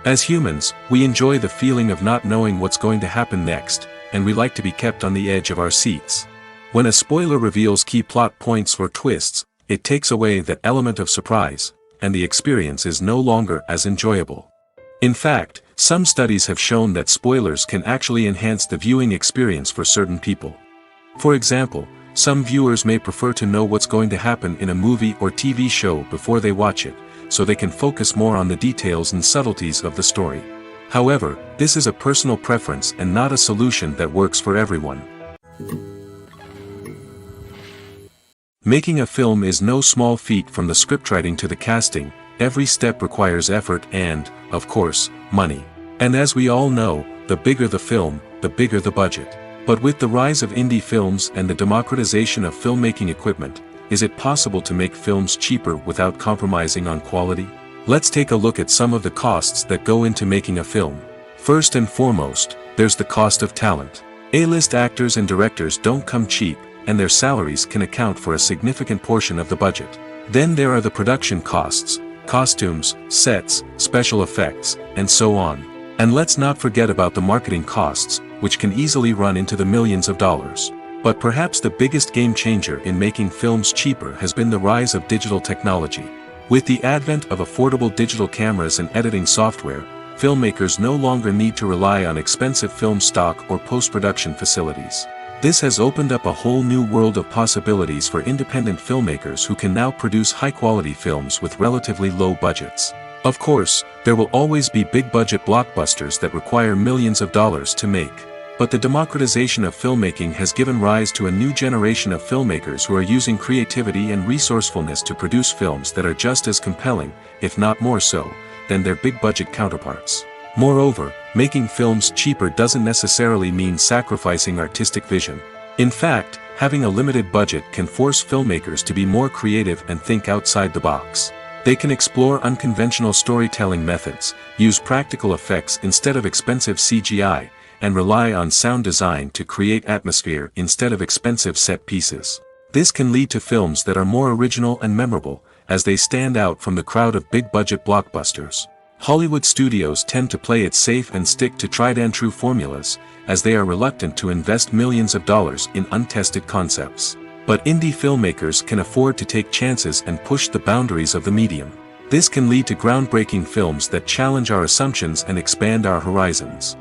As humans, we enjoy the feeling of not knowing what's going to happen next, and we like to be kept on the edge of our seats. When a spoiler reveals key plot points or twists, it takes away that element of surprise, and the experience is no longer as enjoyable. In fact, some studies have shown that spoilers can actually enhance the viewing experience for certain people. For example, some viewers may prefer to know what's going to happen in a movie or TV show before they watch it, so they can focus more on the details and subtleties of the story. However, this is a personal preference and not a solution that works for everyone. Making a film is no small feat. From the scriptwriting to the casting, every step requires effort and, of course, money. And as we all know, the bigger the film, the bigger the budget. But with the rise of indie films and the democratization of filmmaking equipment, is it possible to make films cheaper without compromising on quality? Let's take a look at some of the costs that go into making a film. First and foremost, there's the cost of talent. A-list actors and directors don't come cheap, and their salaries can account for a significant portion of the budget. Then there are the production costs, costumes, sets, special effects, and so on. And let's not forget about the marketing costs, which can easily run into the millions of dollars. But perhaps the biggest game changer in making films cheaper has been the rise of digital technology. With the advent of affordable digital cameras and editing software, filmmakers no longer need to rely on expensive film stock or post-production facilities. This has opened up a whole new world of possibilities for independent filmmakers who can now produce high-quality films with relatively low budgets. Of course, there will always be big-budget blockbusters that require millions of dollars to make. But the democratization of filmmaking has given rise to a new generation of filmmakers who are using creativity and resourcefulness to produce films that are just as compelling, if not more so, than their big-budget counterparts. Moreover, making films cheaper doesn't necessarily mean sacrificing artistic vision. In fact, having a limited budget can force filmmakers to be more creative and think outside the box. They can explore unconventional storytelling methods, use practical effects instead of expensive CGI, and rely on sound design to create atmosphere instead of expensive set pieces. This can lead to films that are more original and memorable, as they stand out from the crowd of big-budget blockbusters. Hollywood studios tend to play it safe and stick to tried-and-true formulas, as they are reluctant to invest millions of dollars in untested concepts. But indie filmmakers can afford to take chances and push the boundaries of the medium. This can lead to groundbreaking films that challenge our assumptions and expand our horizons.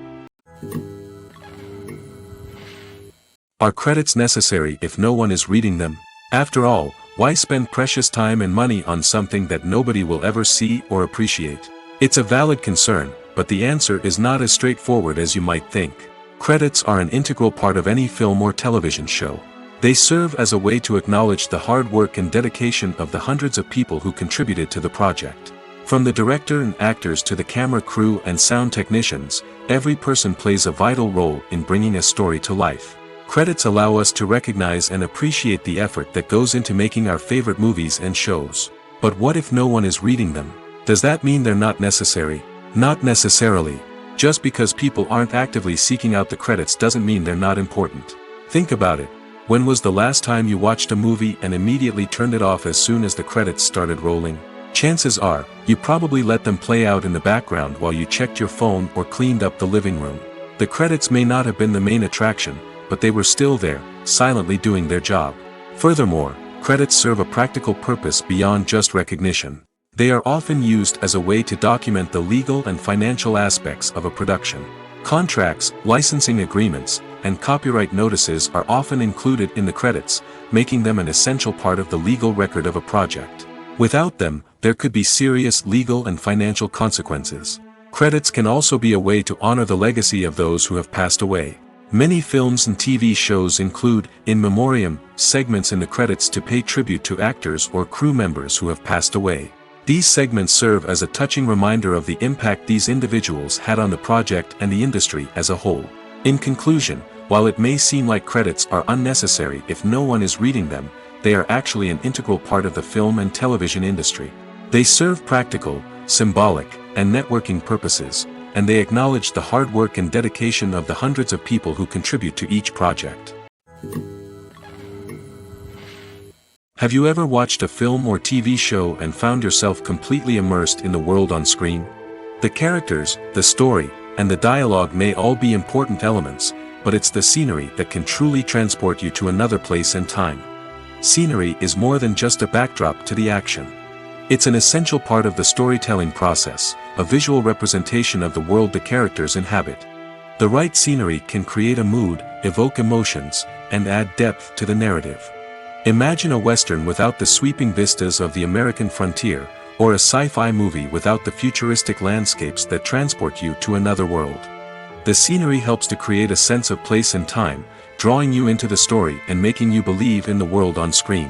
Are credits necessary if no one is reading them? After all, why spend precious time and money on something that nobody will ever see or appreciate? It's a valid concern, but the answer is not as straightforward as you might think. Credits are an integral part of any film or television show. They serve as a way to acknowledge the hard work and dedication of the hundreds of people who contributed to the project. From the director and actors to the camera crew and sound technicians, every person plays a vital role in bringing a story to life. Credits allow us to recognize and appreciate the effort that goes into making our favorite movies and shows. But what if no one is reading them? Does that mean they're not necessary? Not necessarily. Just because people aren't actively seeking out the credits doesn't mean they're not important. Think about it. When was the last time you watched a movie and immediately turned it off as soon as the credits started rolling? Chances are, you probably let them play out in the background while you checked your phone or cleaned up the living room. The credits may not have been the main attraction, but they were still there, silently doing their job. Furthermore, credits serve a practical purpose beyond just recognition. They are often used as a way to document the legal and financial aspects of a production. Contracts, licensing agreements, and copyright notices are often included in the credits, making them an essential part of the legal record of a project. Without them, there could be serious legal and financial consequences. Credits can also be a way to honor the legacy of those who have passed away. Many films and TV shows include, in memoriam, segments in the credits to pay tribute to actors or crew members who have passed away. These segments serve as a touching reminder of the impact these individuals had on the project and the industry as a whole. In conclusion, while it may seem like credits are unnecessary if no one is reading them, they are actually an integral part of the film and television industry. They serve practical, symbolic, and networking purposes, and they acknowledge the hard work and dedication of the hundreds of people who contribute to each project. Have you ever watched a film or TV show and found yourself completely immersed in the world on screen? The characters, the story, and the dialogue may all be important elements, but it's the scenery that can truly transport you to another place and time. Scenery is more than just a backdrop to the action. It's an essential part of the storytelling process, a visual representation of the world the characters inhabit. The right scenery can create a mood, evoke emotions, and add depth to the narrative. Imagine a Western without the sweeping vistas of the American frontier, or a sci-fi movie without the futuristic landscapes that transport you to another world. The scenery helps to create a sense of place and time, drawing you into the story and making you believe in the world on screen.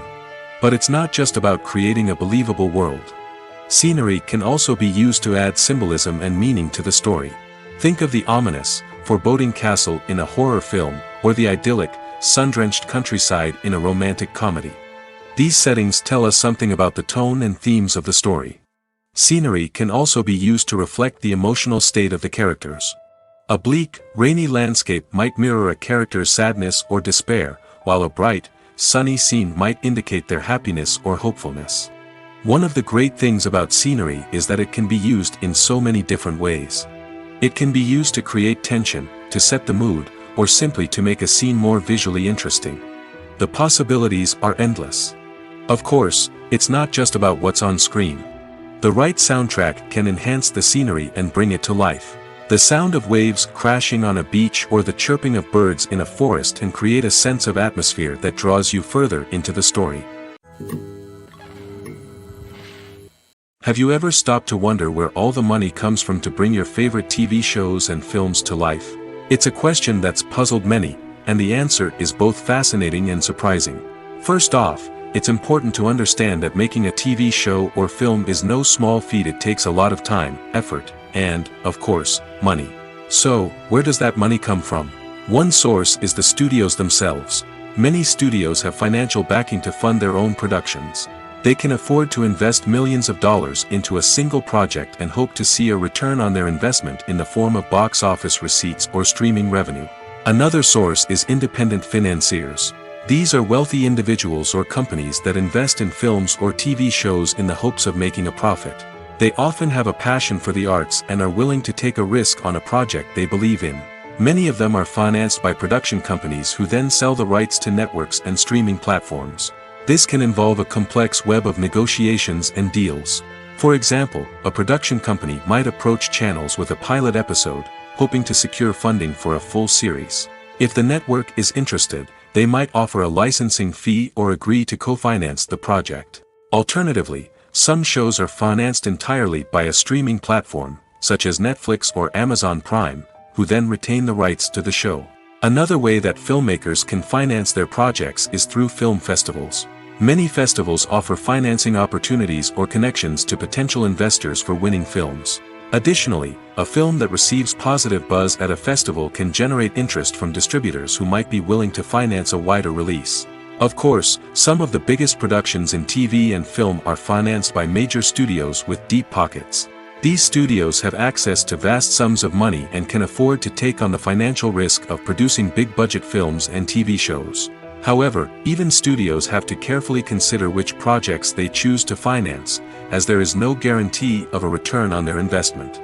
But it's not just about creating a believable world. Scenery can also be used to add symbolism and meaning to the story. Think of the ominous, foreboding castle in a horror film, or the idyllic, sun-drenched countryside in a romantic comedy. These settings tell us something about the tone and themes of the story. Scenery can also be used to reflect the emotional state of the characters. A bleak, rainy landscape might mirror a character's sadness or despair, while a bright, sunny scene might indicate their happiness or hopefulness. One of the great things about scenery is that it can be used in so many different ways. It can be used to create tension, to set the mood, or simply to make a scene more visually interesting. The possibilities are endless. Of course, it's not just about what's on screen. The right soundtrack can enhance the scenery and bring it to life. The sound of waves crashing on a beach or the chirping of birds in a forest can create a sense of atmosphere that draws you further into the story. Have you ever stopped to wonder where all the money comes from to bring your favorite TV shows and films to life? It's a question that's puzzled many, and the answer is both fascinating and surprising. First off, it's important to understand that making a TV show or film is no small feat. It takes a lot of time, effort, and, of course, money. So, where does that money come from? One source is the studios themselves. Many studios have financial backing to fund their own productions. They can afford to invest millions of dollars into a single project and hope to see a return on their investment in the form of box office receipts or streaming revenue. Another source is independent financiers. These are wealthy individuals or companies that invest in films or TV shows in the hopes of making a profit. They often have a passion for the arts and are willing to take a risk on a project they believe in. Many of them are financed by production companies who then sell the rights to networks and streaming platforms. This can involve a complex web of negotiations and deals. For example, a production company might approach channels with a pilot episode, hoping to secure funding for a full series. If the network is interested, they might offer a licensing fee or agree to co-finance the project. Alternatively, some shows are financed entirely by a streaming platform, such as Netflix or Amazon Prime, who then retain the rights to the show. Another way that filmmakers can finance their projects is through film festivals. Many festivals offer financing opportunities or connections to potential investors for winning films. Additionally, a film that receives positive buzz at a festival can generate interest from distributors who might be willing to finance a wider release. Of course, some of the biggest productions in TV and film are financed by major studios with deep pockets. These studios have access to vast sums of money and can afford to take on the financial risk of producing big-budget films and TV shows. However, even studios have to carefully consider which projects they choose to finance, as there is no guarantee of a return on their investment.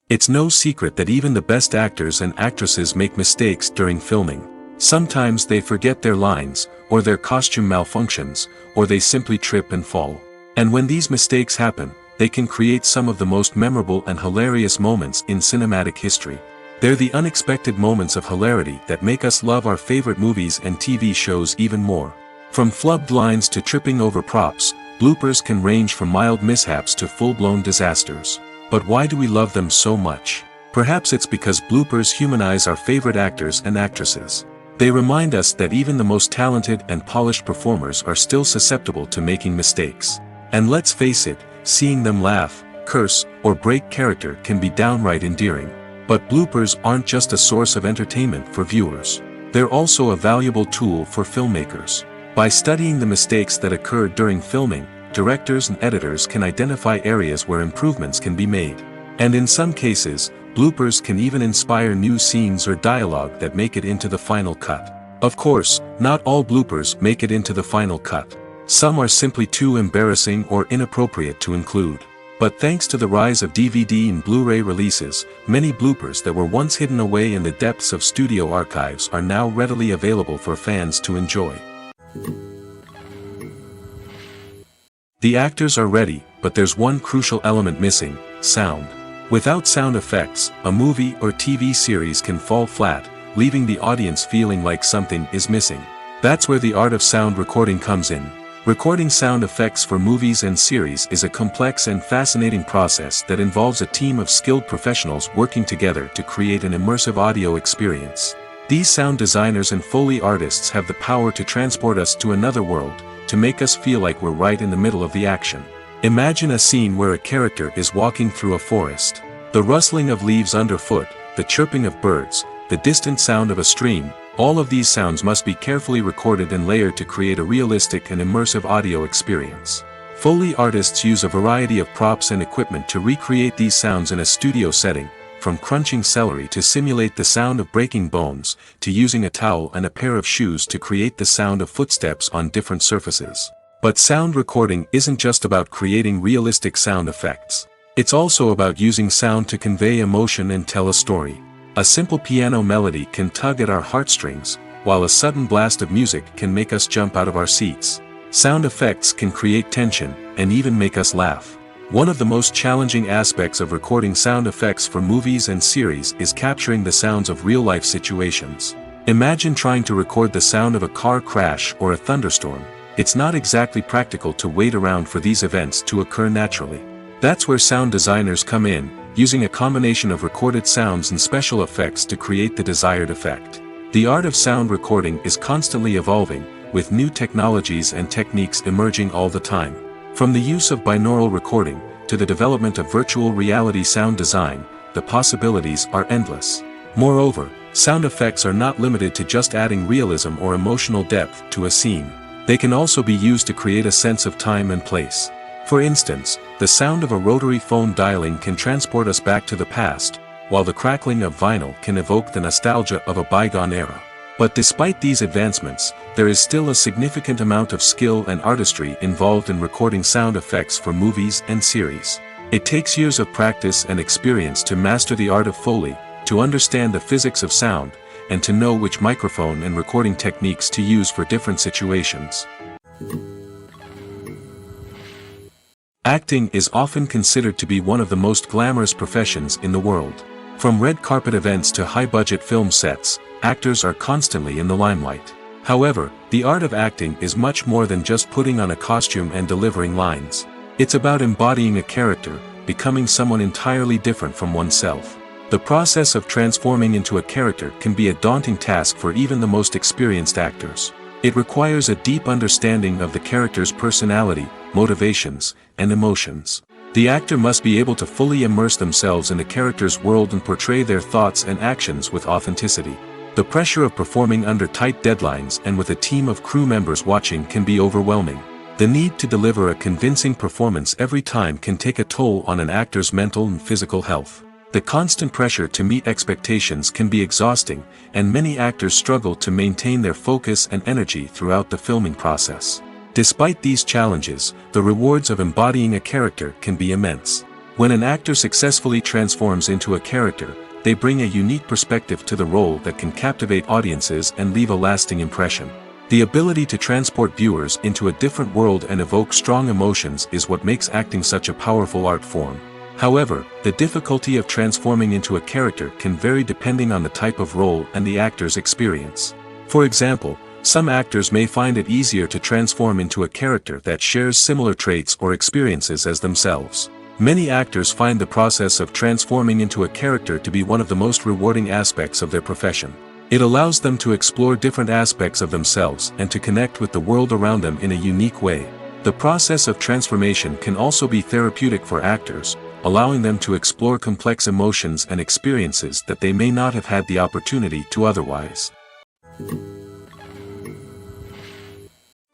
It's no secret that even the best actors and actresses make mistakes during filming. Sometimes they forget their lines, or their costume malfunctions, or they simply trip and fall. And when these mistakes happen, they can create some of the most memorable and hilarious moments in cinematic history. They're the unexpected moments of hilarity that make us love our favorite movies and TV shows even more. From flubbed lines to tripping over props, bloopers can range from mild mishaps to full-blown disasters. But why do we love them so much? Perhaps it's because bloopers humanize our favorite actors and actresses. They remind us that even the most talented and polished performers are still susceptible to making mistakes. And let's face it, seeing them laugh, curse, or break character can be downright endearing. But bloopers aren't just a source of entertainment for viewers. They're also a valuable tool for filmmakers. By studying the mistakes that occurred during filming, directors and editors can identify areas where improvements can be made. And in some cases, bloopers can even inspire new scenes or dialogue that make it into the final cut. Of course, not all bloopers make it into the final cut. Some are simply too embarrassing or inappropriate to include. But thanks to the rise of DVD and Blu-ray releases, many bloopers that were once hidden away in the depths of studio archives are now readily available for fans to enjoy. The actors are ready, but there's one crucial element missing: sound. Without sound effects, a movie or TV series can fall flat, leaving the audience feeling like something is missing. That's where the art of sound recording comes in. Recording sound effects for movies and series is a complex and fascinating process that involves a team of skilled professionals working together to create an immersive audio experience. These sound designers and Foley artists have the power to transport us to another world, to make us feel like we're right in the middle of the action. Imagine a scene where a character is walking through a forest. The rustling of leaves underfoot, the chirping of birds, the distant sound of a stream, all of these sounds must be carefully recorded and layered to create a realistic and immersive audio experience. Foley artists use a variety of props and equipment to recreate these sounds in a studio setting, from crunching celery to simulate the sound of breaking bones, to using a towel and a pair of shoes to create the sound of footsteps on different surfaces. But sound recording isn't just about creating realistic sound effects. It's also about using sound to convey emotion and tell a story. A simple piano melody can tug at our heartstrings, while a sudden blast of music can make us jump out of our seats. Sound effects can create tension, and even make us laugh. One of the most challenging aspects of recording sound effects for movies and series is capturing the sounds of real-life situations. Imagine trying to record the sound of a car crash or a thunderstorm. It's not exactly practical to wait around for these events to occur naturally. That's where sound designers come in, using a combination of recorded sounds and special effects to create the desired effect. The art of sound recording is constantly evolving, with new technologies and techniques emerging all the time. From the use of binaural recording, to the development of virtual reality sound design, the possibilities are endless. Moreover, sound effects are not limited to just adding realism or emotional depth to a scene. They can also be used to create a sense of time and place. For instance, the sound of a rotary phone dialing can transport us back to the past, while the crackling of vinyl can evoke the nostalgia of a bygone era. But despite these advancements, there is still a significant amount of skill and artistry involved in recording sound effects for movies and series. It takes years of practice and experience to master the art of Foley, to understand the physics of sound, and to know which microphone and recording techniques to use for different situations. Acting is often considered to be one of the most glamorous professions in the world. From red carpet events to high-budget film sets, actors are constantly in the limelight. However, the art of acting is much more than just putting on a costume and delivering lines. It's about embodying a character, becoming someone entirely different from oneself. The process of transforming into a character can be a daunting task for even the most experienced actors. It requires a deep understanding of the character's personality, motivations, and emotions. The actor must be able to fully immerse themselves in the character's world and portray their thoughts and actions with authenticity. The pressure of performing under tight deadlines and with a team of crew members watching can be overwhelming. The need to deliver a convincing performance every time can take a toll on an actor's mental and physical health. The constant pressure to meet expectations can be exhausting, and many actors struggle to maintain their focus and energy throughout the filming process. Despite these challenges, the rewards of embodying a character can be immense. When an actor successfully transforms into a character, they bring a unique perspective to the role that can captivate audiences and leave a lasting impression. The ability to transport viewers into a different world and evoke strong emotions is what makes acting such a powerful art form. However, the difficulty of transforming into a character can vary depending on the type of role and the actor's experience. For example, some actors may find it easier to transform into a character that shares similar traits or experiences as themselves. Many actors find the process of transforming into a character to be one of the most rewarding aspects of their profession. It allows them to explore different aspects of themselves and to connect with the world around them in a unique way. The process of transformation can also be therapeutic for actors, allowing them to explore complex emotions and experiences that they may not have had the opportunity to otherwise.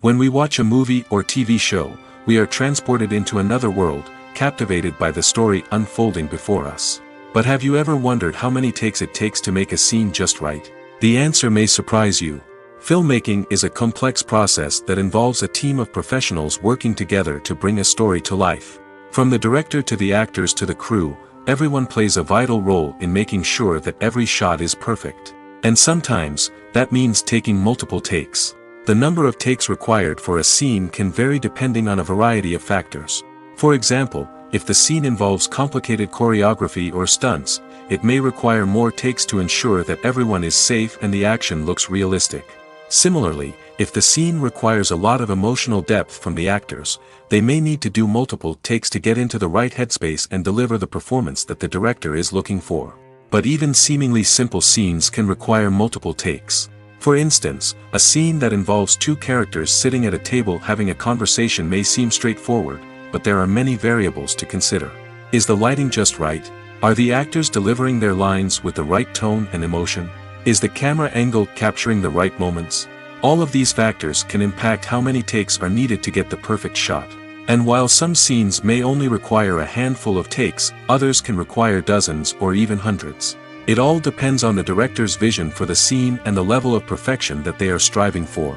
When we watch a movie or TV show, we are transported into another world, captivated by the story unfolding before us. But have you ever wondered how many takes it takes to make a scene just right? The answer may surprise you. Filmmaking is a complex process that involves a team of professionals working together to bring a story to life. From the director to the actors to the crew, everyone plays a vital role in making sure that every shot is perfect. And sometimes, that means taking multiple takes. The number of takes required for a scene can vary depending on a variety of factors. For example, if the scene involves complicated choreography or stunts, it may require more takes to ensure that everyone is safe and the action looks realistic. Similarly, if the scene requires a lot of emotional depth from the actors, they may need to do multiple takes to get into the right headspace and deliver the performance that the director is looking for. But even seemingly simple scenes can require multiple takes. For instance, a scene that involves two characters sitting at a table having a conversation may seem straightforward, but there are many variables to consider. Is the lighting just right? Are the actors delivering their lines with the right tone and emotion? Is the camera angle capturing the right moments? All of these factors can impact how many takes are needed to get the perfect shot. And while some scenes may only require a handful of takes, others can require dozens or even hundreds. It all depends on the director's vision for the scene and the level of perfection that they are striving for.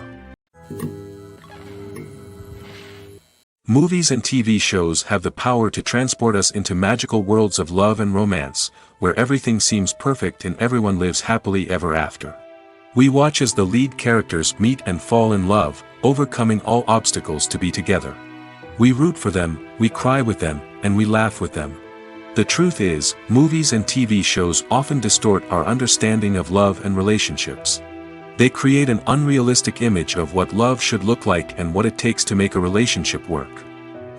Movies and TV shows have the power to transport us into magical worlds of love and romance, where everything seems perfect and everyone lives happily ever after. We watch as the lead characters meet and fall in love, overcoming all obstacles to be together. We root for them, we cry with them, and we laugh with them. The truth is, movies and TV shows often distort our understanding of love and relationships. They create an unrealistic image of what love should look like and what it takes to make a relationship work.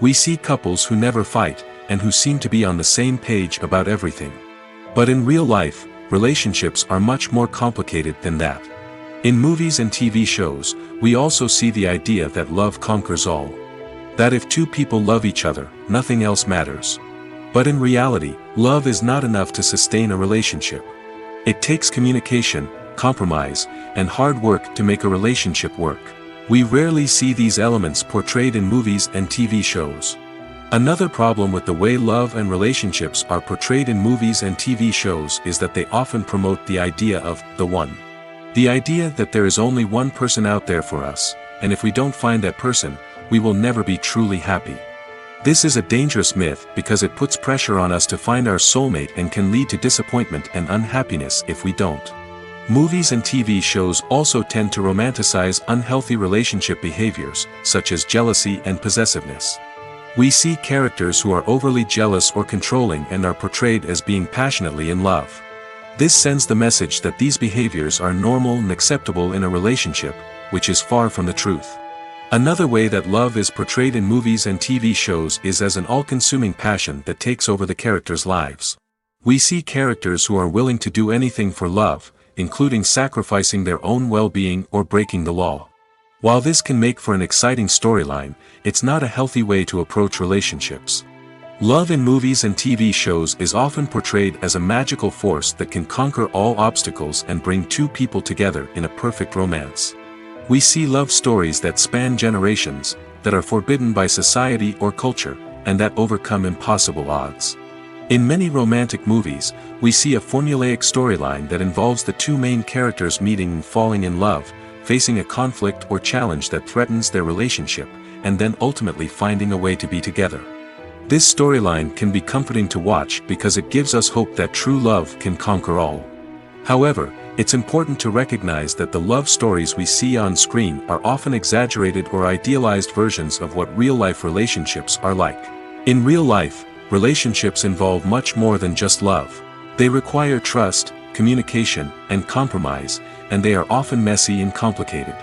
We see couples who never fight, and who seem to be on the same page about everything. But in real life, relationships are much more complicated than that. In movies and TV shows, we also see the idea that love conquers all. That if two people love each other, nothing else matters. But in reality, love is not enough to sustain a relationship. It takes communication, compromise, and hard work to make a relationship work. We rarely see these elements portrayed in movies and TV shows. Another problem with the way love and relationships are portrayed in movies and TV shows is that they often promote the idea of the one. The idea that there is only one person out there for us, and if we don't find that person, we will never be truly happy. This is a dangerous myth because it puts pressure on us to find our soulmate and can lead to disappointment and unhappiness if we don't. Movies and TV shows also tend to romanticize unhealthy relationship behaviors, such as jealousy and possessiveness. We see characters who are overly jealous or controlling and are portrayed as being passionately in love. This sends the message that these behaviors are normal and acceptable in a relationship, which is far from the truth. Another way that love is portrayed in movies and TV shows is as an all-consuming passion that takes over the characters' lives. We see characters who are willing to do anything for love, including sacrificing their own well-being or breaking the law. While this can make for an exciting storyline, it's not a healthy way to approach relationships. Love in movies and TV shows is often portrayed as a magical force that can conquer all obstacles and bring two people together in a perfect romance. We see love stories that span generations, that are forbidden by society or culture, and that overcome impossible odds. In many romantic movies, we see a formulaic storyline that involves the two main characters meeting and falling in love, facing a conflict or challenge that threatens their relationship, and then ultimately finding a way to be together. This storyline can be comforting to watch because it gives us hope that true love can conquer all. However, it's important to recognize that the love stories we see on screen are often exaggerated or idealized versions of what real-life relationships are like. In real life, relationships involve much more than just love. They require trust, communication, and compromise, and they are often messy and complicated.